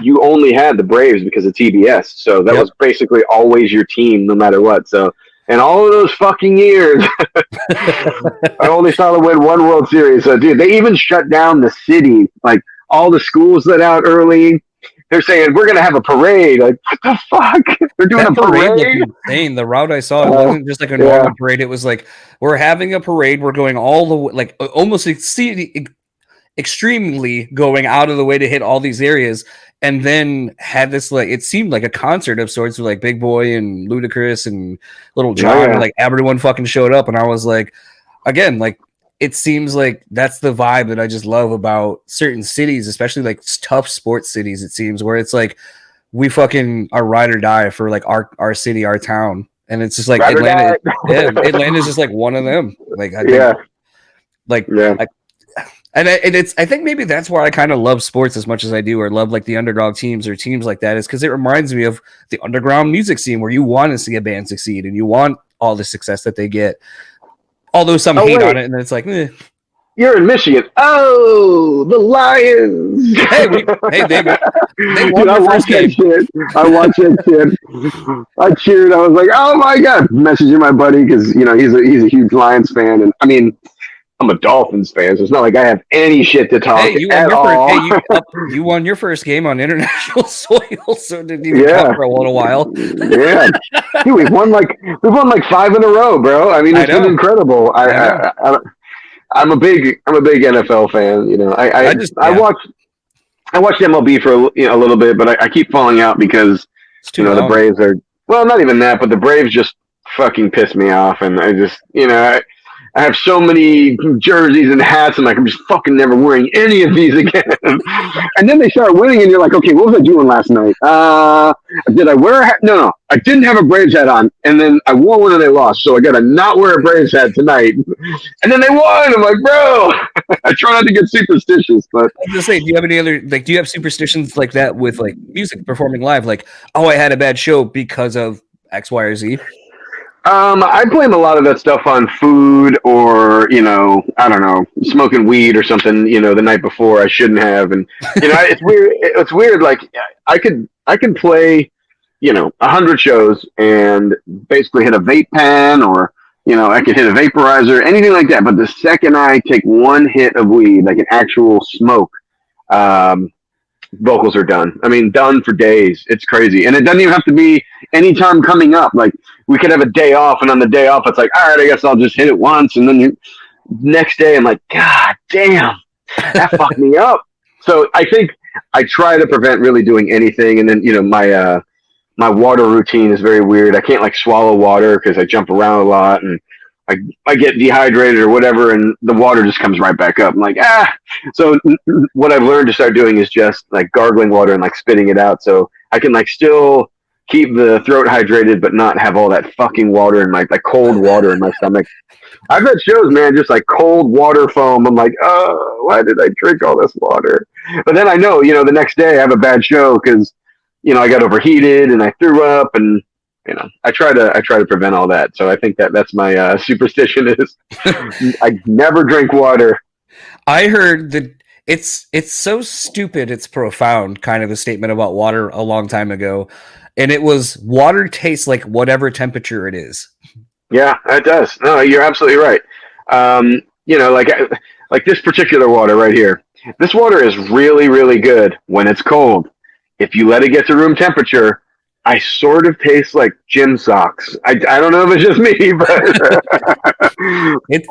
you only had the Braves because of TBS, so that was basically always your team, no matter what. So, and all of those fucking years, I only saw them win one World Series. So, dude, they even shut down the city. Like all the schools let out early. They're saying we're gonna have a parade. Like what the fuck? They're doing a parade. Insane. The route I saw, it wasn't just like a normal parade. It was like we're having a parade. We're going all the way, like almost extremely going out of the way to hit all these areas, and then had this like it seemed like a concert of sorts with like Big Boy and Ludacris and Little John. Like everyone fucking showed up, and I was like, again, like. It seems like that's the vibe that I just love about certain cities, especially like tough sports cities. It seems where it's like we fucking are ride or die for like our city, our town, and it's just like Atlanta. Atlanta's just like one of them. Like I think maybe that's why I kind of love sports as much as I do, or love like the underdog teams or teams like that, is because it reminds me of the underground music scene where you want to see a band succeed and you want all the success that they get. Although some hate on it, and then it's like, You're in Michigan. Oh, the Lions! Hey, they won I watched that shit. I cheered. I was like, oh my god! Messaging my buddy because he's a huge Lions fan, and I mean, I'm a Dolphins fan, so it's not like I have any shit to talk at all. You won your first game on international soil, so it didn't even count for a little while. Yeah, dude, we've won like 5 in a row, bro. I mean, it's been incredible. I'm a big NFL fan. You know, I watched MLB for a little bit, but I keep falling out because the Braves are, well, not even that, but the Braves just fucking piss me off, and I just I have so many jerseys and hats, and like I'm just fucking never wearing any of these again. And then they start winning, and you're like, okay, what was I doing last night? Did I wear a hat? No, I didn't have a Braves hat on, and then I wore one and they lost, so I gotta not wear a Braves hat tonight. And then they won. I'm like, bro, I try not to get superstitious, but I was gonna say, do you have any other do you have superstitions like that with like music performing live? Like, oh, I had a bad show because of X, Y, or Z. I blame a lot of that stuff on food or, I don't know, smoking weed or something, the night before I shouldn't have. And, it's weird. It's weird. Like I could play, 100 shows and basically hit a vape pen or, I could hit a vaporizer, anything like that. But the second I take one hit of weed, like an actual smoke, vocals are done. I mean, done for days. It's crazy. And it doesn't even have to be any time coming up. Like, we could have a day off, and on the day off, it's like, all right, I guess I'll just hit it once. And then next day, I'm like, God damn, that fucked me up. So I think I try to prevent really doing anything. And then, my water routine is very weird. I can't, like, swallow water because I jump around a lot, and I get dehydrated or whatever, and the water just comes right back up. I'm like, So what I've learned to start doing is just, like, gargling water and, like, spitting it out. So I can, like, still keep the throat hydrated, but not have all that fucking water in my, like, cold water in my stomach. I've had shows, man, just like cold water foam. I'm like, oh, why did I drink all this water? But then I know, the next day I have a bad show because, I got overheated and I threw up, and I try to prevent all that. So I think that's my superstition is I never drink water. I heard that it's so stupid, it's profound, kind of a statement about water a long time ago. And it was, water tastes like whatever temperature it is. Yeah, it does. No, you're absolutely right. Like this particular water right here. This water is really, really good when it's cold. If you let it get to room temperature, I sort of taste like gym socks. I don't know if it's just me, but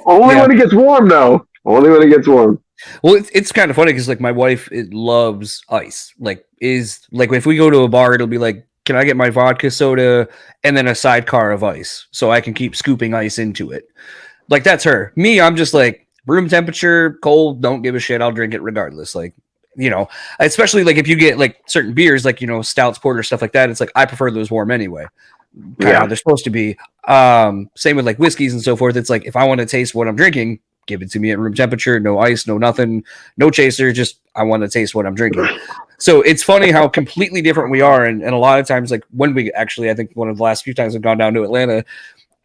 when it gets warm, though. Only when it gets warm. Well, it's kind of funny because, like, my wife loves ice. Like, if we go to a bar, it'll be like, can I get my vodka soda and then a sidecar of ice so I can keep scooping ice into it? Like, that's her. Me, I'm just like, room temperature, cold, don't give a shit. I'll drink it regardless. Like, especially like if you get like certain beers, like, stouts, porter, stuff like that. It's like, I prefer those warm anyway. How they're supposed to be. Same with like whiskeys and so forth. It's like, if I want to taste what I'm drinking, give it to me at room temperature, no ice, no nothing, no chaser. Just, I want to taste what I'm drinking. So it's funny how completely different we are. And a lot of times, like when we actually, I think one of the last few times I've gone down to Atlanta,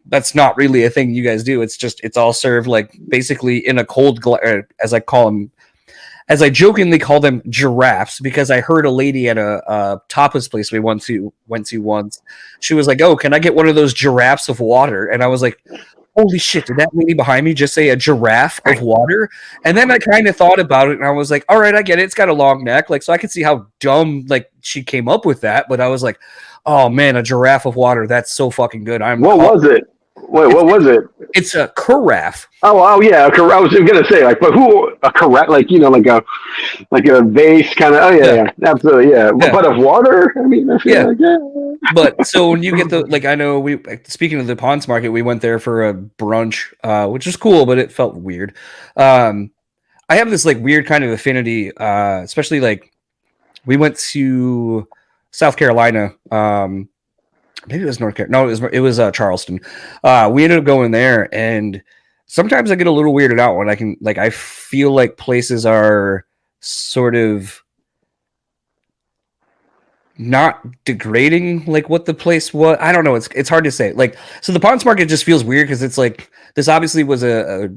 that's not really a thing you guys do. It's just, it's all served like basically in a cold glass, as I jokingly call them giraffes, because I heard a lady at a tapas place we went to once. She was like, oh, can I get one of those giraffes of water? And I was like, holy shit, did that lady behind me just say a giraffe of water? And then I kind of thought about it, and I was like, all right, I get it. It's got a long neck. Like, so I could see how dumb, like, she came up with that. But I was like, oh, man, a giraffe of water. That's so fucking good. What was it? Wait, what was it? It's a carafe. Oh, yeah. I was going to say, like, but who, a carafe, like, like a vase kind of, yeah, absolutely, yeah. But of water? I mean, I feel like, But so when you get I know speaking of the Ponce Market, we went there for a brunch, which was cool, but it felt weird. I have this like weird kind of affinity, especially like we went to South Carolina. Maybe it was North Carolina. No, it was Charleston. We ended up going there, and sometimes I get a little weirded out when I feel like places are sort of not degrading like what the place was. I don't know. It's hard to say. Like, so the Ponce Market just feels weird because it's like this obviously was a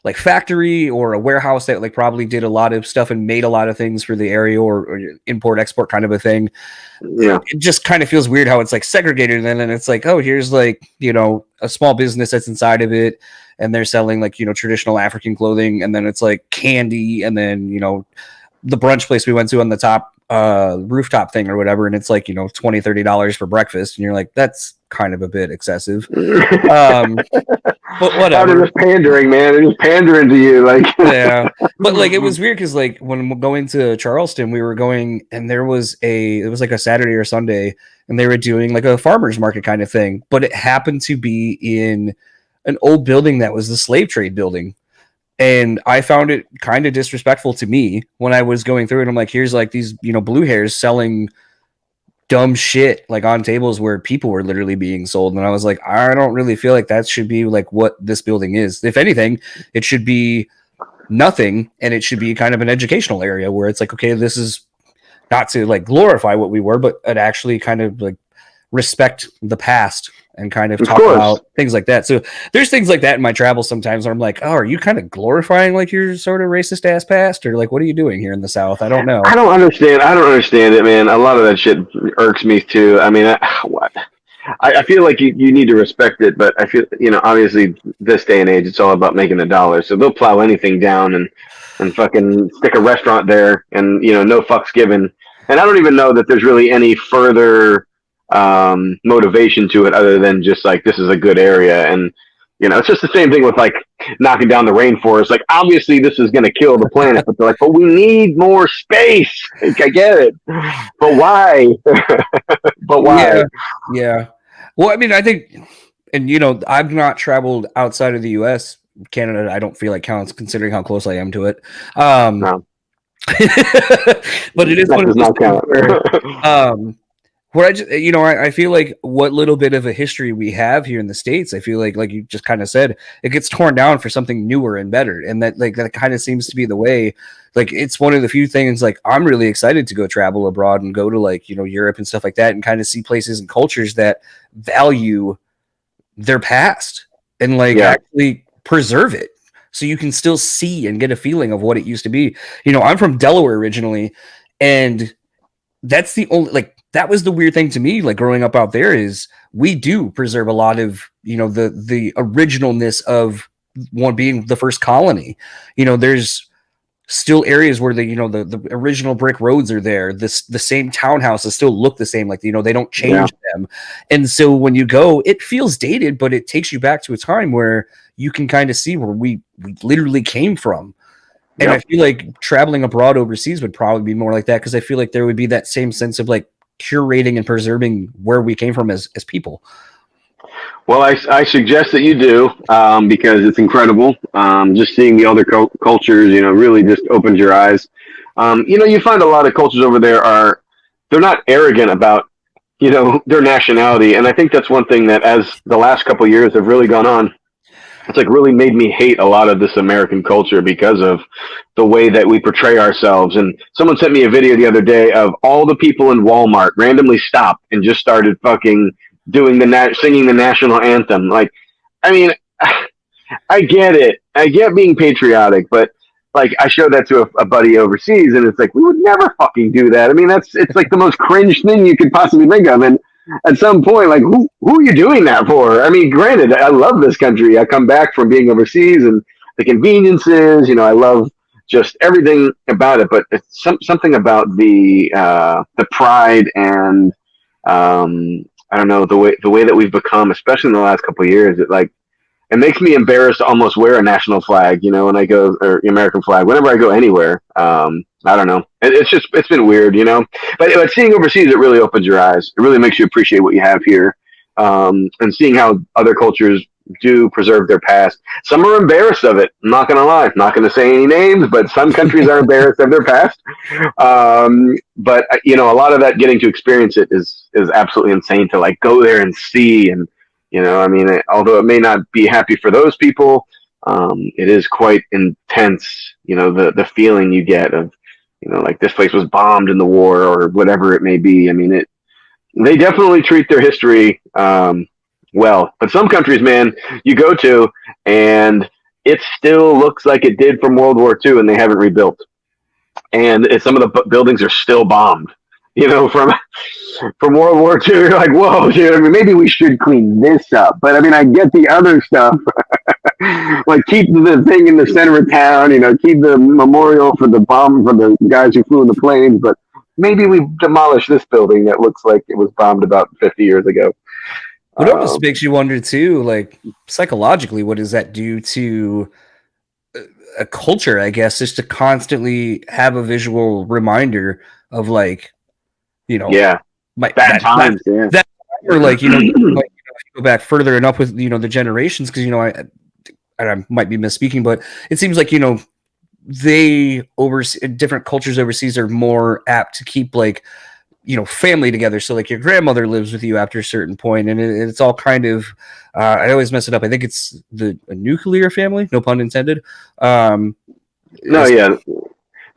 like factory or a warehouse that like probably did a lot of stuff and made a lot of things for the area, or import export kind of a thing. Yeah. It just kind of feels weird how it's like segregated, and then it's like, oh, here's like, you know, a small business that's inside of it, and they're selling like, you know, traditional African clothing, and then it's like candy, and then, you know, the brunch place we went to on the top rooftop thing or whatever, and it's like, you know, $20-$30 for breakfast, and you're like, that's kind of a bit excessive. But whatever. They're just pandering, man. They're just pandering to you, like. Yeah, but like it was weird because like when going to Charleston, we were going, and it was like a Saturday or Sunday, and they were doing like a farmers market kind of thing, but it happened to be in an old building that was the slave trade building. And I found it kind of disrespectful to me when I was going through it. I'm like, here's like these, you know, blue hairs selling dumb shit like on tables where people were literally being sold. And I was like, I don't really feel like that should be like what this building is. If anything, it should be nothing, and it should be kind of an educational area where it's like, okay, this is not to like glorify what we were, but it actually kind of like respect the past and kind of talk about things like that. So there's things like that in my travels sometimes where I'm like, oh, are you kind of glorifying like your sort of racist ass past, or like what are you doing here in the South? I don't know. I don't understand it, man. A lot of that shit irks me too. I mean, I feel like you need to respect it, but I feel, you know, obviously this day and age, it's all about making a dollar. So they'll plow anything down and fucking stick a restaurant there, and, you know, no fucks given. And I don't even know that there's really any further motivation to it other than just like, this is a good area. And, you know, it's just the same thing with like knocking down the rainforest. Like, obviously this is going to kill the planet, but they're like, but we need more space. Like, I get it, but why? But why? Yeah. Well, I mean, I think, and you know, I've not traveled outside of the U.S. Canada, I don't feel like counts considering how close I am to it. No. But it is That one of does not those count. where I just, you know, I feel like what little bit of a history we have here in the States, I feel like you just kind of said, it gets torn down for something newer and better. And that kind of seems to be the way. Like, it's one of the few things, like, I'm really excited to go travel abroad and go to, like, you know, Europe and stuff like that, and kind of see places and cultures that value their past and like actually preserve it, so you can still see and get a feeling of what it used to be. You know, I'm from Delaware originally, and that's the only, like, that was the weird thing to me, like growing up out there, is we do preserve a lot of, you know, the originalness of one being the first colony. You know, there's still areas where the original brick roads are there. The same townhouses still look the same. Like, you know, they don't change them. And so when you go, it feels dated, but it takes you back to a time where you can kind of see where we literally came from. And I feel like traveling abroad overseas would probably be more like that, because I feel like there would be that same sense of like curating and preserving where we came from as people. Well, I suggest that you do, because it's incredible. Just seeing the other cultures, you know, really just opens your eyes. You know, you find a lot of cultures over there they're not arrogant about, you know, their nationality. And I think that's one thing that, as the last couple of years have really gone on, it's like really made me hate a lot of this American culture because of the way that we portray ourselves. And someone sent me a video the other day of all the people in Walmart randomly stopped and just started fucking doing singing the national anthem. Like, I mean, I get it. I get being patriotic, but like, I showed that to a buddy overseas, and it's like, we would never fucking do that. I mean, it's like the most cringe thing you could possibly think of. And at some point, like, who are you doing that for? I mean, granted, I love this country. I come back from being overseas and the conveniences, you know, I love just everything about it, but it's something about the pride and, I don't know, the way that we've become, especially in the last couple of years. It makes me embarrassed to almost wear a national flag, you know, when I go, or the American flag, whenever I go anywhere. I don't know. It's been weird, you know, but seeing overseas, it really opens your eyes. It really makes you appreciate what you have here. And seeing how other cultures do preserve their past. Some are embarrassed of it. I'm not going to lie. I'm not going to say any names, but some countries are embarrassed of their past. But you know, a lot of that, getting to experience it is absolutely insane to like go there and see. And, you know, I mean, although it may not be happy for those people, it is quite intense, you know, the feeling you get of, you know, like this place was bombed in the war or whatever it may be. I mean, they definitely treat their history well, but some countries, man, you go to, and it still looks like it did from World War II, and they haven't rebuilt. And some of the buildings are still bombed. From World War II, you're like, whoa, dude. I mean, maybe we should clean this up. But I mean, I get the other stuff. Like keep the thing in the center of town. Keep the memorial for the guys who flew in the planes. But maybe we demolish this building that looks like it was bombed about 50 years ago. It almost makes you wonder too, like psychologically, what does that do to a culture? I guess just to constantly have a visual reminder of like, bad times, or like if you go back further enough with the generations, because I might be misspeaking, but it seems like they different cultures overseas are more apt to keep like family together. So like your grandmother lives with you after a certain point, and it's all kind of I always mess it up. I think it's a nuclear family, no pun intended. The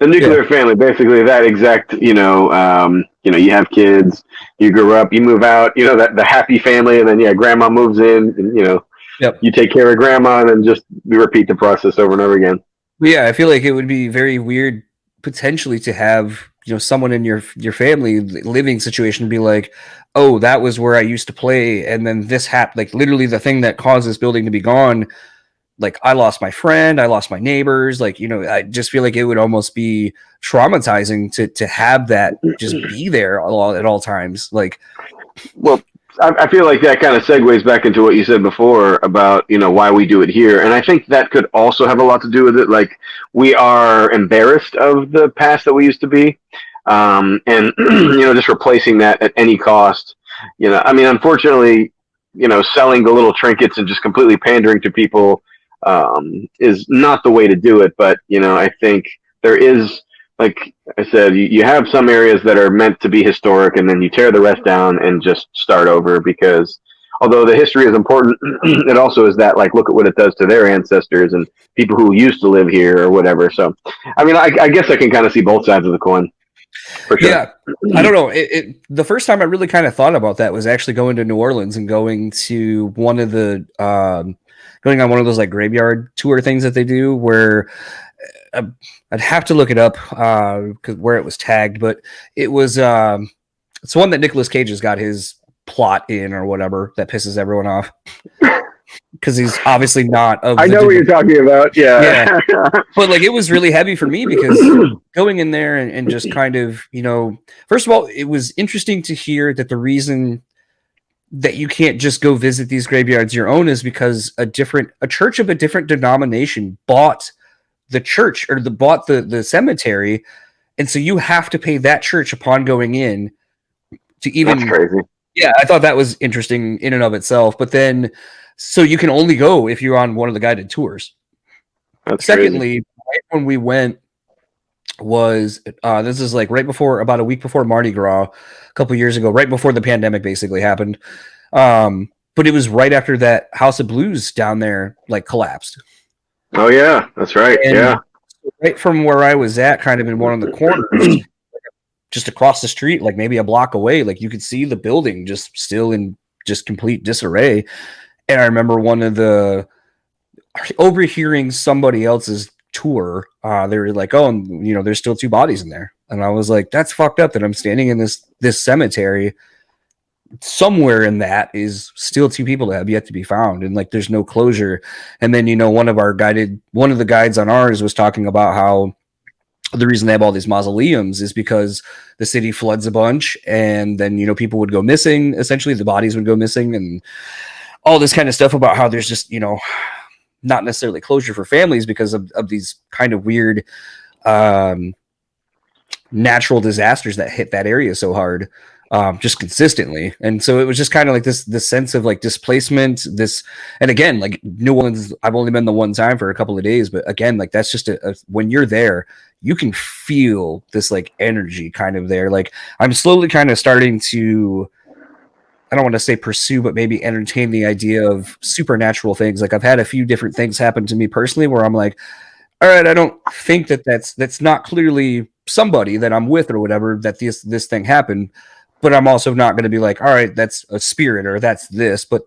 nuclear family, basically that exact. You have kids, you grow up, you move out. That the happy family, and then grandma moves in, and you take care of grandma, and then just we repeat the process over and over again. Yeah, I feel like it would be very weird potentially to have someone in your family living situation be like, oh, that was where I used to play, and then this happened. Like literally the thing that caused this building to be gone. Like I lost my friend, I lost my neighbors. Like I just feel like it would almost be traumatizing to have that just be there at all times. Like, well, I feel like that kind of segues back into what you said before about why we do it here, and I think that could also have a lot to do with it. Like we are embarrassed of the past that we used to be, and just replacing that at any cost. I mean, unfortunately, selling the little trinkets and just completely pandering to people is not the way to do it. But I think there is. Like I said, you have some areas that are meant to be historic, and then you tear the rest down and just start over, because although the history is important, it also is that, like, look at what it does to their ancestors and people who used to live here or whatever. So, I mean, I guess I can kind of see both sides of the coin. For sure. Yeah, I don't know. The first time I really kind of thought about that was actually going to New Orleans and going to one of the going on one of those like graveyard tour things that they do where. I'd have to look it up because where it was tagged, but it was it's one that Nicolas Cage has got his plot in or whatever that pisses everyone off because he's obviously not. I know what you're talking about. Yeah. But like it was really heavy for me because going in there and just kind of first of all, it was interesting to hear that the reason that you can't just go visit these graveyards your own is because a church of a different denomination bought the church or bought the cemetery, and so you have to pay that church upon going in to even. That's crazy. Yeah, I thought that was interesting in and of itself. But then, so you can only go if you're on one of the guided tours. That's Secondly, crazy. right when we went was this is like about a week before Mardi Gras, a couple years ago, right before the pandemic basically happened. But it was right after that House of Blues down there like collapsed. Oh yeah, that's right. And right from where I was at, kind of in one of the corners, just across the street, like maybe a block away, like you could see the building just still in just complete disarray. And I remember overhearing somebody else's tour. They were like, "Oh, there's still 2 bodies in there," and I was like, "That's fucked up that I'm standing in this cemetery." Somewhere in that is still 2 people that have yet to be found, and like there's no closure. And then one of the guides on ours was talking about how the reason they have all these mausoleums is because the city floods a bunch, and then people would go missing. Essentially, the bodies would go missing, and all this kind of stuff about how there's just not necessarily closure for families because of these kind of weird natural disasters that hit that area so hard. Just consistently. And so it was just kind of like this sense of like displacement, and again, like New Orleans, I've only been the one time for a couple of days, but again, like that's just when you're there, you can feel this like energy kind of there. Like I'm slowly kind of starting to, I don't want to say pursue, but maybe entertain the idea of supernatural things. Like I've had a few different things happen to me personally where I'm like, all right, I don't think that's not clearly somebody that I'm with or whatever, that this thing happened. But I'm also not going to be like, all right, that's a spirit or that's this. But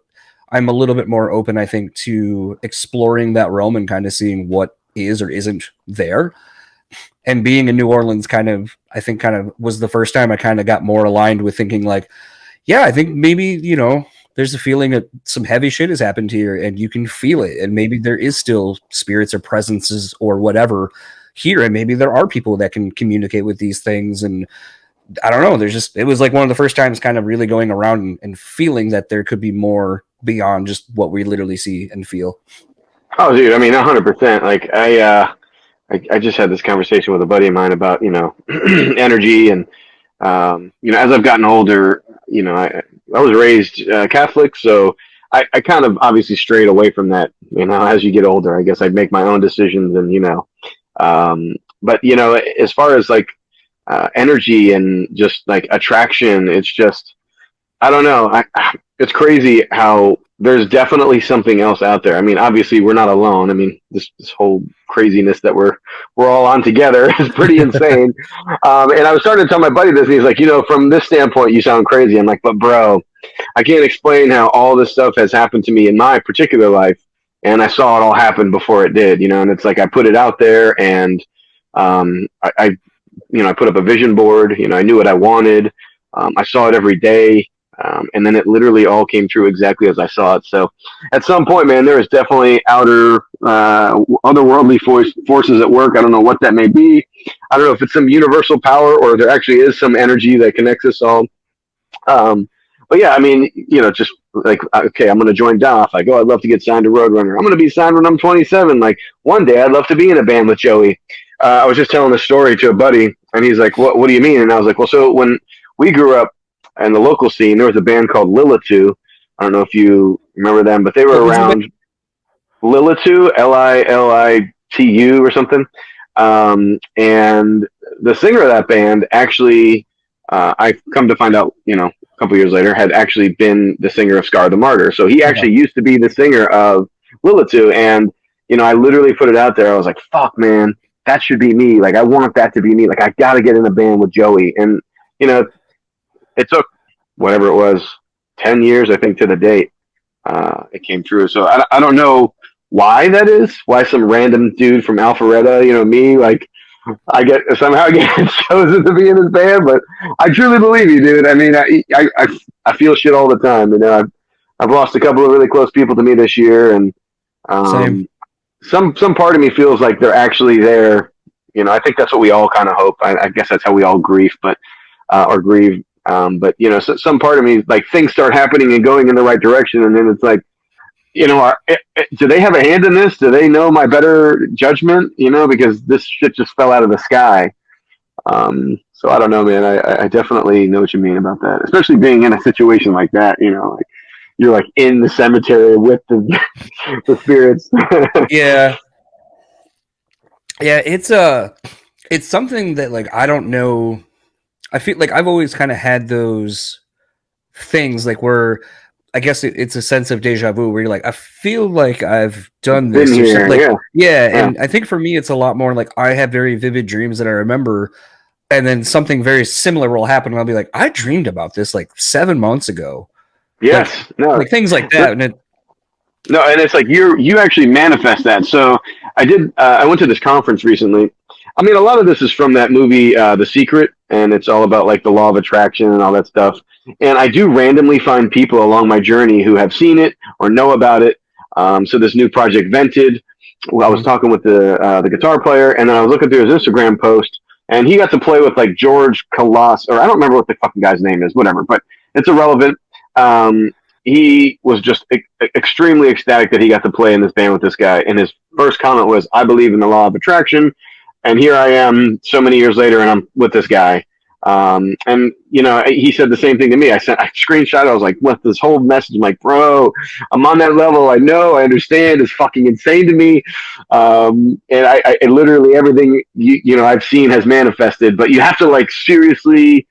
I'm a little bit more open, I think, to exploring that realm and kind of seeing what is or isn't there. And being in New Orleans I think was the first time I kind of got more aligned with thinking like, yeah, I think maybe, there's a feeling that some heavy shit has happened here and you can feel it. And maybe there is still spirits or presences or whatever here. And maybe there are people that can communicate with these things. And I don't know. It was like one of the first times kind of really going around and feeling that there could be more beyond just what we literally see and feel. Oh, dude, I mean, 100%. Like, I just had this conversation with a buddy of mine about, energy. And, as I've gotten older, I was raised Catholic. So I kind of obviously strayed away from that. As you get older, I guess I'd make my own decisions and, but, as far as like, energy and just like attraction, it's just, I don't know. It's crazy how there's definitely something else out there. I mean, obviously we're not alone. I mean, this whole craziness that we're all on together is pretty insane. And I was starting to tell my buddy this, and he's like, from this standpoint, you sound crazy. I'm like, but bro, I can't explain how all this stuff has happened to me in my particular life. And I saw it all happen before it did, and it's like, I put it out there and, I put up a vision board, I knew what I wanted. I saw it every day. And then it literally all came true exactly as I saw it. So at some point, man, there is definitely otherworldly forces at work. I don't know what that may be. I don't know if it's some universal power or there actually is some energy that connects us all. But yeah, I mean, just like, okay, I'm going to join DAATH. Like, I'd love to get signed to Roadrunner. I'm going to be signed when I'm 27. Like, one day I'd love to be in a band with Joey. I was just telling this story to a buddy, and he's like, what do you mean? And I was like, well, so when we grew up in the local scene, there was a band called Lilitu. I don't know if you remember them, but they were around. Lilitu, Lilitu or something. And the singer of that band actually, I come to find out, a couple years later, had actually been the singer of Scar the Martyr. So he actually used to be the singer of Lilitu. And, I literally put it out there. I was like, fuck, man, that should be me. Like, I want that to be me. Like, I got to get in a band with Joey. And, it took whatever it was, 10 years, I think, to the date. It came true. So I don't know why that is, why some random dude from Alpharetta, me, like, I somehow get chosen to be in this band, but I truly believe you, dude. I mean, I feel shit all the time. I've lost a couple of really close people to me this year, and some part of me feels like they're actually there. I think that's what we all kind of hope. I guess that's how we all grieve, or grieve. But so some part of me, like, things start happening and going in the right direction, and then it's like, do they have a hand in this? Do they know my better judgment? Because this shit just fell out of the sky. So I don't know, man. I definitely know what you mean about that, especially being in a situation like that. Like, you're like in the cemetery with the the spirits. Yeah. It's something that, like, I don't know. I feel like I've always kind of had those things, like, where I guess it's a sense of deja vu where you're like, I feel like I've done this. Been here, like, yeah. And I think for me, it's a lot more like I have very vivid dreams that I remember, and then something very similar will happen, and I'll be like, I dreamed about this like 7 months ago. Yes, like things like that. And it's like you actually manifest that. So I did. I went to this conference recently. I mean, a lot of this is from that movie, The Secret, and it's all about like the law of attraction and all that stuff. And I do randomly find people along my journey who have seen it or know about it. So this new project, Vented, I was talking with the guitar player, and then I was looking through his Instagram post, and he got to play with like George Kalas, or I don't remember what the fucking guy's name is, whatever, but it's irrelevant. He was just extremely ecstatic that he got to play in this band with this guy. And his first comment was, I believe in the law of attraction. And here I am so many years later, and I'm with this guy. And, he said the same thing to me. I screenshot it. I was like, what, this whole message? I'm like, bro, I'm on that level. I know, I understand. It's fucking insane to me. And I literally everything, I've seen has manifested, but you have to like seriously,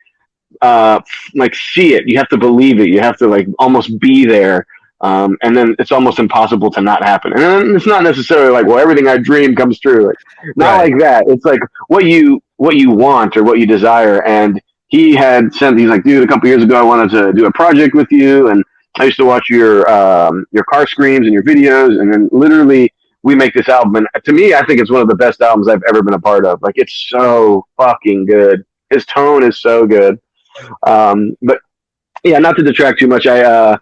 like see it. You have to believe it. You have to like almost be there. And then it's almost impossible to not happen. And then it's not necessarily like, well, everything I dream comes true. Like, not like that. It's like what you want or what you desire. And he had sent, he's like, dude, a couple years ago, I wanted to do a project with you. And, I used to watch your car screams and your videos, and then literally we make this album. And to me, I think it's one of the best albums I've ever been a part of. Like, it's so fucking good. His tone is so good. But yeah, not to detract too much. I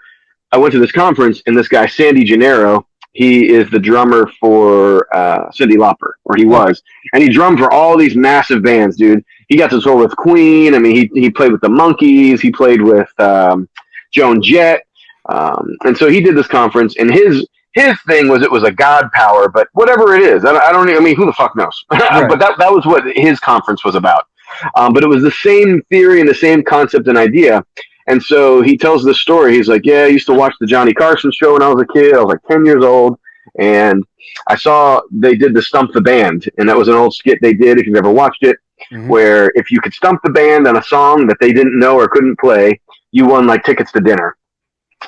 went to this conference, and this guy Sandy Gennaro, he is the drummer for Cyndi Lauper, or he was, and he drummed for all these massive bands, dude. He got to tour with Queen. I mean, he played with the Monkees. He played with Joan Jett. And so he did this conference, and his thing was it was a God power, but whatever it is, I mean, who the fuck knows? Right. But that was what his conference was about. But it was the same theory and the same concept and idea. And so he tells this story. He's like, yeah, I used to watch the Johnny Carson show when I was a kid. I was like 10 years old, and I saw they did the Stump the Band, and that was an old skit they did, if you've ever watched it, where if you could stump the band on a song that they didn't know or couldn't play, you won like tickets to dinner.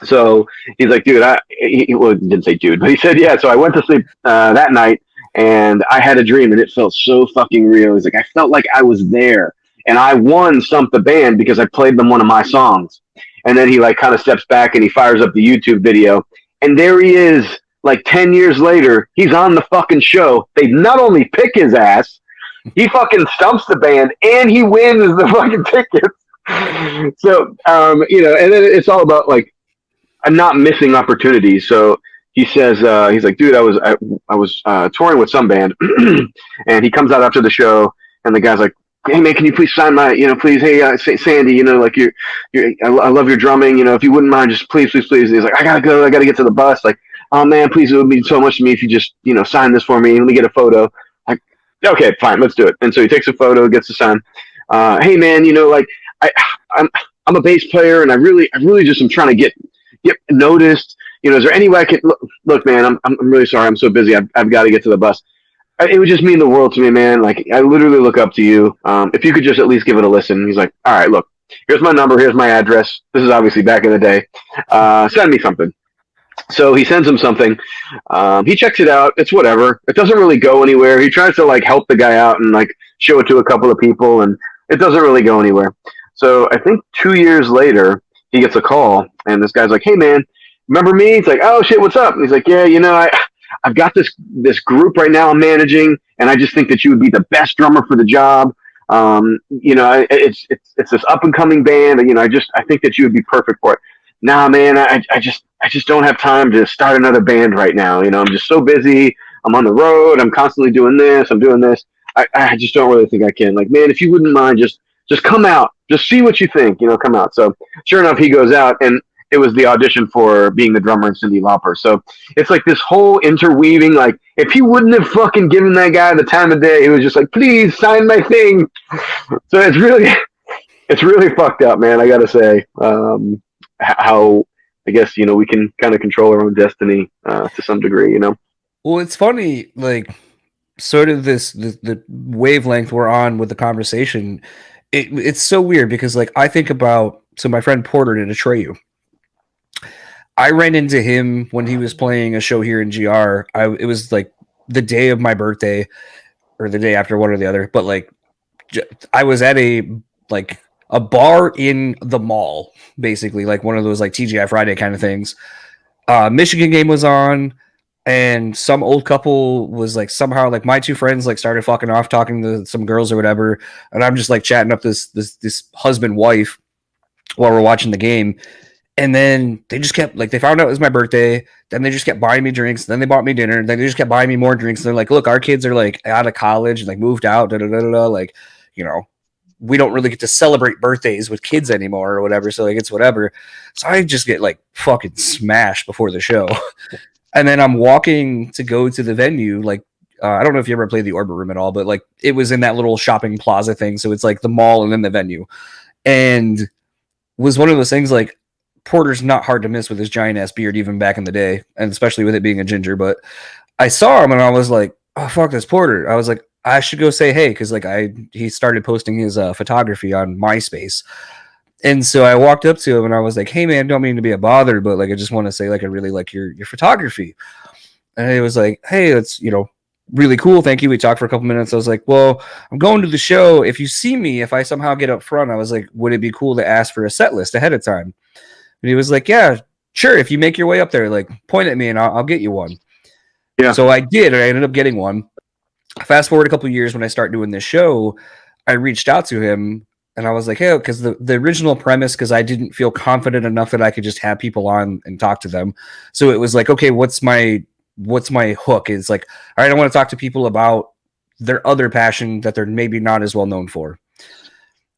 So he's like, dude, he didn't say dude, but he said, yeah. So I went to sleep that night, and I had a dream, and it felt so fucking real. He's like, I felt like I was there, and I won Stump the Band because I played them one of my songs. And then he like kind of steps back and he fires up the YouTube video, and there he is, like 10 years later. He's on the fucking show. They not only pick his ass, he fucking stumps the band, and he wins the fucking tickets. So, and then it's all about like, I'm not missing opportunities. So he says, he's like, dude, I was touring with some band, and he comes out after the show, and the guy's like, hey man, can you please sign my, please, hey, Sandy, like I love your drumming, if you wouldn't mind, just please. And he's like, I gotta get to the bus. Like, oh man, please, it would mean so much to me if you just, sign this for me. Let me get a photo. Like, okay, fine, let's do it. And so he takes a photo, gets the sign. Hey man, like I'm a bass player, and I really just am trying to get noticed. Is there any way I can look, man? I'm really sorry. I'm so busy. I've got to get to the bus. It would just mean the world to me, man. Like, I literally look up to you. If you could just at least give it a listen. He's like, all right, look, here's my number. Here's my address. This is obviously back in the day. Send me something. So he sends him something. He checks it out. It's whatever. It doesn't really go anywhere. He tries to like help the guy out and like show it to a couple of people, and it doesn't really go anywhere. So I think 2 years later, he gets a call, and this guy's like, hey man, remember me? He's like, oh shit, what's up? And he's like, yeah, I've got this group right now I'm managing, and I just think that you would be the best drummer for the job. It's this up and coming band, and I think that you would be perfect for it. Nah, man, I just don't have time to start another band right now. I'm just so busy. I'm on the road. I'm constantly doing this. I'm doing this. I just don't really think I can. Like, man, if you wouldn't mind, just come out. Just see what you think. Come out. So sure enough, he goes out, and it was the audition for being the drummer in Cyndi Lauper. So it's like this whole interweaving, like, if he wouldn't have fucking given that guy the time of day, he was just like, please sign my thing. So it's really fucked up, man. I gotta say, how, I guess, we can kind of control our own destiny, to some degree, Well, it's funny, like, sort of the wavelength we're on with the conversation. It's so weird because, like, I think about, so my friend Porter did Atreyu. I ran into him when he was playing a show here in GR. It was like the day of my birthday or the day after, one or the other. But like, I was at a bar in the mall, basically, like one of those like TGI Friday kind of things. Michigan game was on, and some old couple was like, somehow like my two friends like started fucking off, talking to some girls or whatever, and I'm just like chatting up this husband wife while we're watching the game. And then they just kept, like, they found out it was my birthday. Then they just kept buying me drinks. Then they bought me dinner. Then they just kept buying me more drinks. And they're like, look, our kids are, like, out of college and, like, moved out. Like, we don't really get to celebrate birthdays with kids anymore or whatever. So, like, it's whatever. So I just get, like, fucking smashed before the show. And then I'm walking to go to the venue. Like, I don't know if you ever played the Orbit Room at all, but, like, it was in that little shopping plaza thing. So it's, like, the mall and then the venue. And was one of those things, like, Porter's not hard to miss with his giant ass beard, even back in the day, and especially with it being a ginger. But I saw him and I was like, oh fuck, that's Porter. I was like, I should go say hey, because like he started posting his photography on MySpace. And so I walked up to him and I was like, hey man, don't mean to be a bother, but like I just want to say like I really like your photography. And he was like, hey, that's really cool, thank you. We talked for a couple minutes. I was like, well, I'm going to the show. If you see me, if I somehow get up front, I was like, would it be cool to ask for a set list ahead of time? And he was like, yeah, sure, if you make your way up there, like point at me and I'll get you one. Yeah. So I did, and I ended up getting one. Fast forward a couple of years when I start doing this show, I reached out to him and I was like, hey, because the original premise, because I didn't feel confident enough that I could just have people on and talk to them. So it was like, okay, what's my hook? It's like, all right, I want to talk to people about their other passion that they're maybe not as well known for.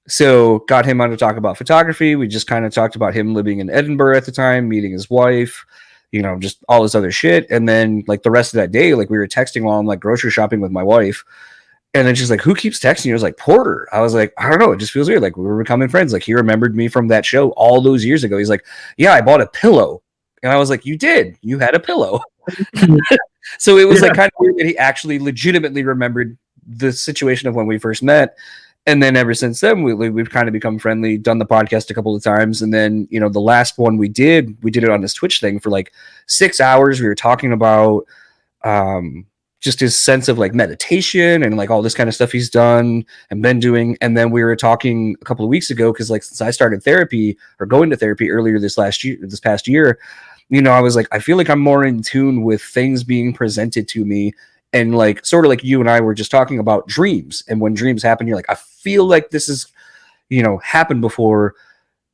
So got him on to talk about photography. We just kind of talked about him living in Edinburgh at the time, meeting his wife, just all this other shit. And then like the rest of that day, like we were texting while I'm like grocery shopping with my wife. And then she's like, who keeps texting you? I was like, Porter. I was like, I don't know. It just feels weird. Like we were becoming friends. Like he remembered me from that show all those years ago. He's like, yeah, I bought a pillow. And I was like, you did. You had a pillow. So it was like kind of weird that he actually legitimately remembered the situation of when we first met. And then ever since then, we've kind of become friendly, done the podcast a couple of times. And then, the last one we did it on this Twitch thing for like 6 hours. We were talking about just his sense of like meditation and like all this kind of stuff he's done and been doing. And then we were talking a couple of weeks ago, because like since I started therapy or going to therapy earlier this past year, I was like, I feel like I'm more in tune with things being presented to me. And like, sort of like you and I were just talking about dreams. And when dreams happen, you're like, I feel like this is, happened before.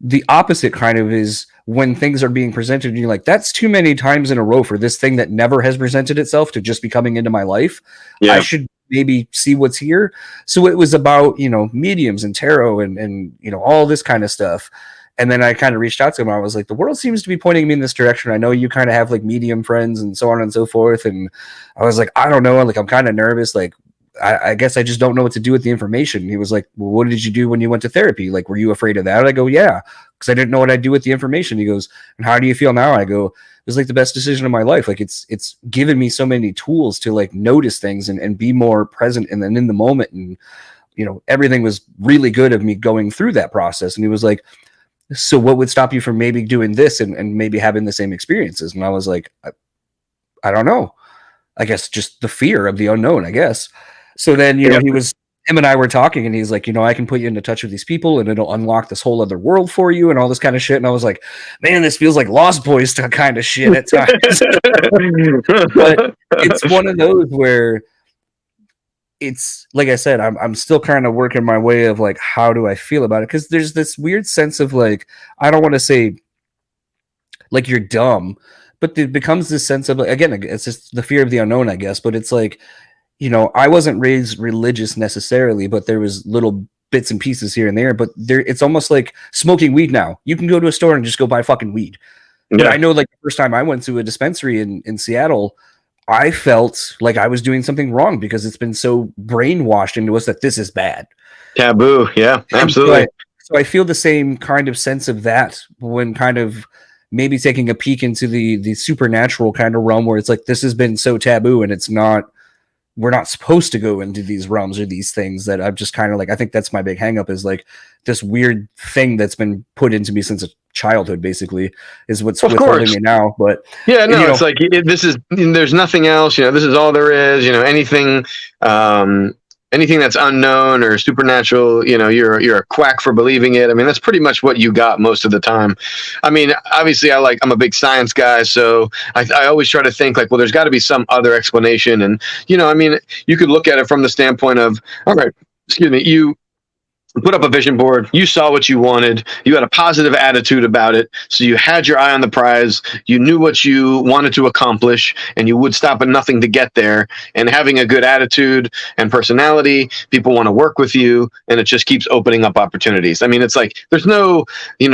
The opposite kind of is when things are being presented and you're like, that's too many times in a row for this thing that never has presented itself to just be coming into my life. Yeah. I should maybe see what's here. So it was about, mediums and tarot and all this kind of stuff. And then I kind of reached out to him. I was like, the world seems to be pointing me in this direction. I know you kind of have like medium friends and so on and so forth. And I was like, I don't know. Like, I'm kind of nervous. Like, I guess I just don't know what to do with the information. He was like, well, what did you do when you went to therapy? Like, were you afraid of that? I go, yeah, because I didn't know what I'd do with the information. He goes, and how do you feel now? I go, it was like the best decision of my life. Like it's given me so many tools to like notice things and be more present and then in the moment. And, everything was really good of me going through that process. And he was like, so what would stop you from maybe doing this and maybe having the same experiences? And I was like, I don't know. I guess just the fear of the unknown, I guess. So then, him and I were talking and he's like, I can put you into touch with these people and it'll unlock this whole other world for you and all this kind of shit. And I was like, man, this feels like Lost Boys kind of shit at times. But it's one of those where it's like I said, I'm still kind of working my way of like, how do I feel about it? Because there's this weird sense of like, I don't want to say like you're dumb, but it becomes this sense of like, again, it's just the fear of the unknown, I guess. But it's like, I wasn't raised religious necessarily, but there was little bits and pieces here and there. But it's almost like smoking weed now. You can go to a store and just go buy fucking weed. Yeah. But I know like the first time I went to a dispensary in Seattle, I felt like I was doing something wrong because it's been so brainwashed into us that this is bad. Taboo. Yeah, absolutely. So I feel the same kind of sense of that when kind of maybe taking a peek into the supernatural kind of realm where it's like, this has been so taboo and we're not supposed to go into these realms or these things that I've just kind of like, I think that's my big hang up is like this weird thing that's been put into me since childhood basically is what's withholding me now. But yeah, no, it's like, there's nothing else, this is all there is, anything that's unknown or supernatural, you're a quack for believing it. I mean, that's pretty much what you got most of the time. I mean, obviously I'm a big science guy, so I always try to think like, well, there's got to be some other explanation. And, I mean, you could look at it from the standpoint of, all right, you put up a vision board, you saw what you wanted, you had a positive attitude about it, so you had your eye on the prize, you knew what you wanted to accomplish, and you would stop at nothing to get there. And having a good attitude and personality, people want to work with you, and it just keeps opening up opportunities. I mean, it's like there's no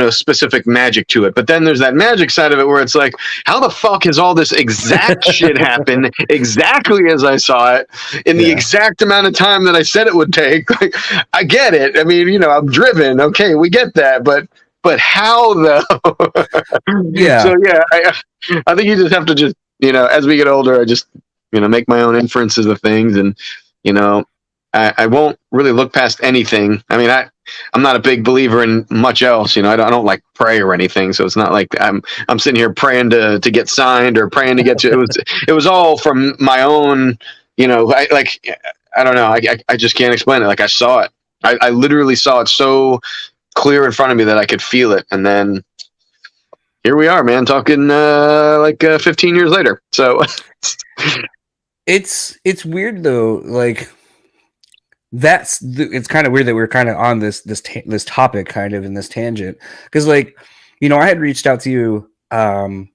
specific magic to it, but then there's that magic side of it where it's like, how the fuck has all this exact shit happen exactly as I saw it in the exact amount of time that I said it would take? Like, I get it. I mean, I'm driven. Okay, we get that, but how though? Yeah. So yeah, I think you just have to as we get older, I just make my own inferences of things, and I won't really look past anything. I mean, I'm not a big believer in much else. I don't like pray or anything, so it's not like I'm sitting here praying to get signed or praying to get to. It was all from my own. I don't know. I just can't explain it. Like I saw it. I literally saw it so clear in front of me that I could feel it. And then, here we are, man, talking 15 years later. So it's weird though. Like it's kind of weird that we're kind of on this topic kind of in this tangent, because like, you know, I had reached out to you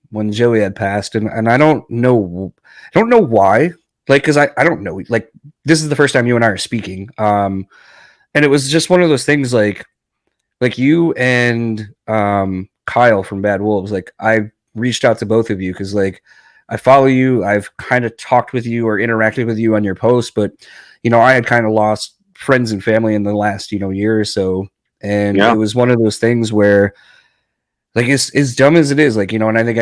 when Joey had passed, and I don't know why, like, because I don't know, like, this is the first time you and I are speaking, and it was just one of those things, like you and Kyle from Bad Wolves, like, I reached out to both of you because, like, I follow you, I've kind of talked with you or interacted with you on your posts, but, you know, I had kind of lost friends and family in the last, you know, year or so, and it was one of those things where, like, as dumb as it is, like, you know, and I think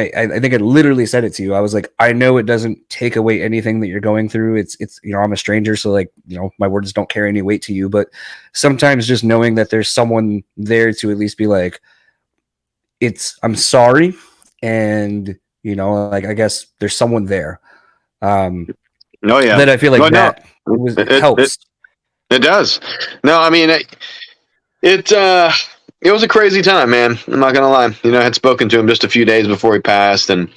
I literally said it to you. I was like, I know it doesn't take away anything that you're going through. It's you know, I'm a stranger, so, like, you know, my words don't carry any weight to you. But sometimes just knowing that there's someone there to at least be like, I'm sorry, and, you know, like, I guess there's someone there. That I feel like it helps. It does. No, I mean, it was a crazy time, man. I'm not gonna lie. You know, I had spoken to him just a few days before he passed, and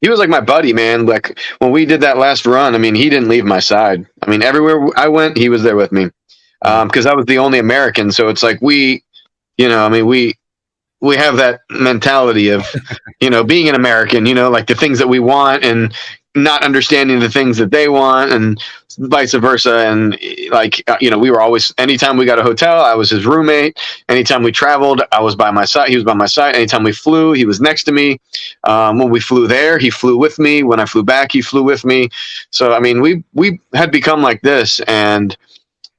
he was like my buddy, man. Like, when we did that last run, I mean, he didn't leave my side. I mean, everywhere I went, he was there with me, because I was the only American. So it's like we have that mentality of, you know, being an American, you know, like the things that we want and not understanding the things that they want, and vice versa. And, like, you know, we were always, anytime we got a hotel, I was his roommate. Anytime we traveled, I was by my side. He was by my side. Anytime we flew, he was next to me. When we flew there, he flew with me. When I flew back, he flew with me. So, I mean, we had become like this. And,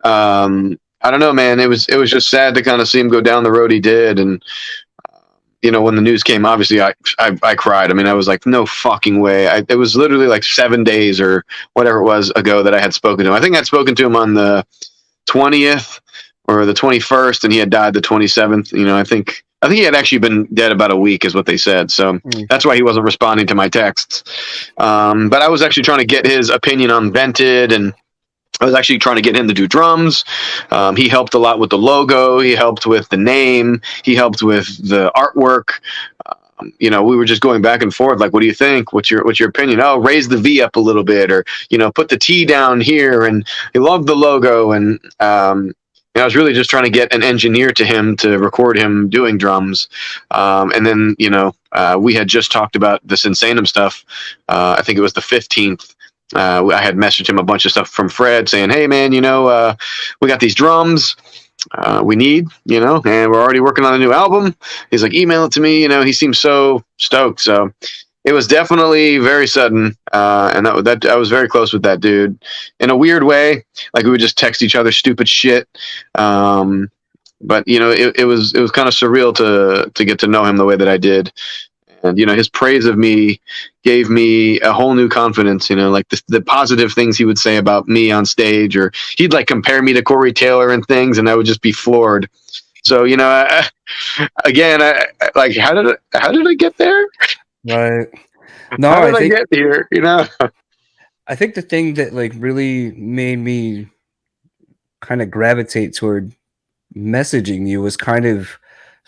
I don't know, man, it was just sad to kind of see him go down the road he did. And, you know, when the news came, obviously I cried. I mean, I was like, no fucking way. It was literally like 7 days or whatever it was ago that I had spoken to him. I think I'd spoken to him on the 20th or the 21st, and he had died the 27th. You know, I think he had actually been dead about a week, is what they said. So that's why he wasn't responding to my texts. But I was actually trying to get his opinion on Vented, and I was actually trying to get him to do drums. He helped a lot with the logo. He helped with the name. He helped with the artwork. You know, we were just going back and forth. Like, what do you think? What's your opinion? Oh, raise the V up a little bit, or, you know, put the T down here. And he loved the logo. And I was really just trying to get an engineer to him to record him doing drums. And then, you know, we had just talked about the Sinsaenum stuff. I think it was the 15th. I had messaged him a bunch of stuff from Fred saying, hey, man, you know, we got these drums we need, you know, and we're already working on a new album. He's like, email it to me. You know, he seems so stoked. So it was definitely very sudden. And that I was very close with that dude in a weird way. Like, we would just text each other stupid shit. But, you know, it was kind of surreal to get to know him the way that I did. And, you know, his praise of me gave me a whole new confidence, you know, like the positive things he would say about me on stage, or he'd like compare me to Corey Taylor and things, and I would just be floored. So, you know, I like, how did I get there? Right. No, how did I get here? You know, I think the thing that, like, really made me kind of gravitate toward messaging you was kind of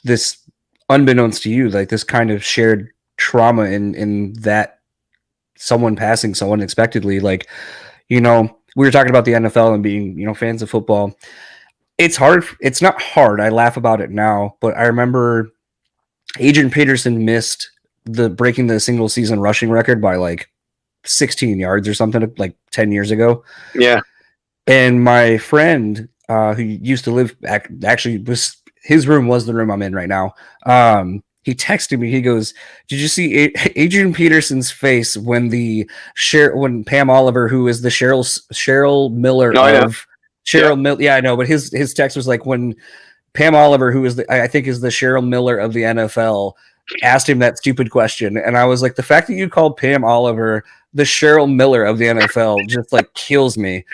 this, unbeknownst to you, like, this kind of shared trauma in that someone passing so unexpectedly. Like, you know, we were talking about the NFL and being, you know, fans of football. It's hard. It's not hard. I laugh about it now, but I remember Adrian Peterson missed breaking the single season rushing record by like 16 yards or something, like 10 years ago. Yeah. And my friend, who used to live, actually was, his room was the room I'm in right now. He texted me. He goes, "Did you see Adrian Peterson's face when when Pam Oliver, who is the Cheryl Miller of Cheryl Miller?" Yeah, I know. But his text was like, when Pam Oliver, who is I think is the Cheryl Miller of the NFL, asked him that stupid question, and I was like, the fact that you called Pam Oliver the Cheryl Miller of the NFL just like kills me.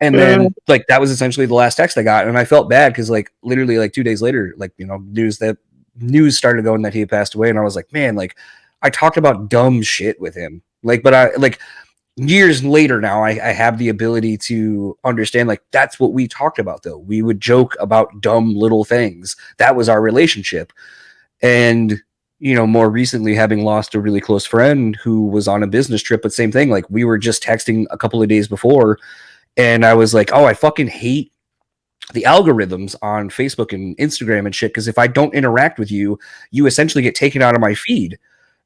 And then, like, that was essentially the last text I got, and I felt bad because, like, literally, like, 2 days later, like, you know, news started going that he had passed away, and I was like, man, like, I talked about dumb shit with him, like, but I, like, years later now, I have the ability to understand, like, that's what we talked about, though. We would joke about dumb little things. That was our relationship, and more recently having lost a really close friend who was on a business trip, but same thing. Like we were just texting a couple of days before, and I was like, oh, I fucking hate the algorithms on Facebook and Instagram and shit. Cause if I don't interact with you, you essentially get taken out of my feed.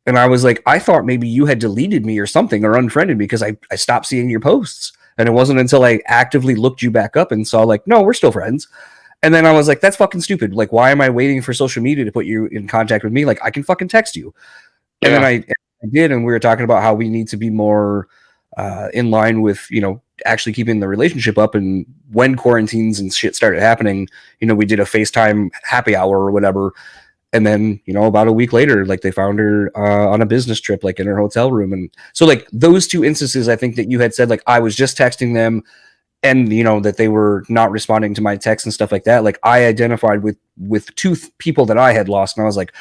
And I was like, I thought maybe you had deleted me or something or unfriended me because I stopped seeing your posts. And it wasn't until I actively looked you back up and saw like, no, we're still friends. And then I was like, that's fucking stupid. Like, why am I waiting for social media to put you in contact with me? Like, I can fucking text you. And then I did, and we were talking about how we need to be more in line with, actually keeping the relationship up. And when quarantines and shit started happening, we did a FaceTime happy hour or whatever. And then, about a week later, like they found her on a business trip, like in her hotel room. And so like those two instances, I think that you had said, like, I was just texting them and, that they were not responding to my texts and stuff like that. Like I identified with two people that I had lost. And I was like,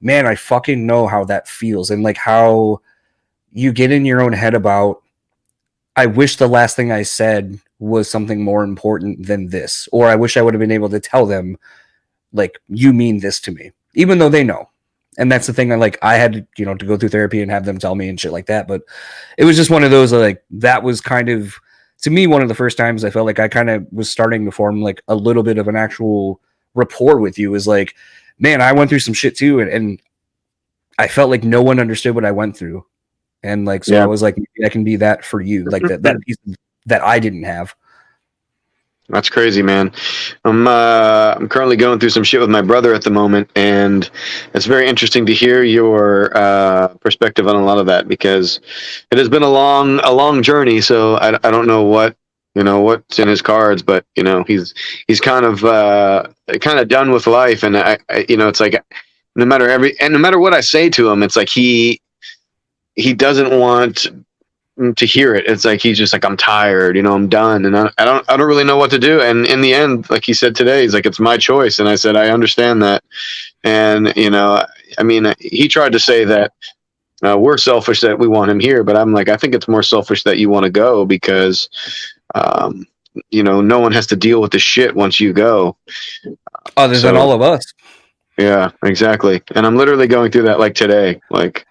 man, I fucking know how that feels. And like how you get in your own head about, I wish the last thing I said was something more important than this, or I wish I would have been able to tell them, like, you mean this to me, even though they know. And that's the thing. I had to, to go through therapy and have them tell me and shit like that. But it was just one of those, like, that was kind of, to me, one of the first times I felt like I kind of was starting to form like a little bit of an actual rapport with you. Is like, man, I went through some shit too. And I felt like no one understood what I went through. And like, so I was like, maybe I can be that for you. Like that piece that I didn't have. That's crazy, man. I'm currently going through some shit with my brother at the moment, and it's very interesting to hear your perspective on a lot of that, because it has been a long journey. So I don't know what's in his cards, but he's kind of done with life, and I it's like no matter what I say to him, it's like he doesn't want to hear it. It's like he's just like, I'm tired, I'm done, and I don't really know what to do. And in the end, like he said today, he's like, it's my choice. And I said, I understand that. And he tried to say that we're selfish that we want him here, but I'm like, I think it's more selfish that you want to go, because no one has to deal with the shit once you go, other than all of us. Yeah, exactly. And I'm literally going through that like today. Like,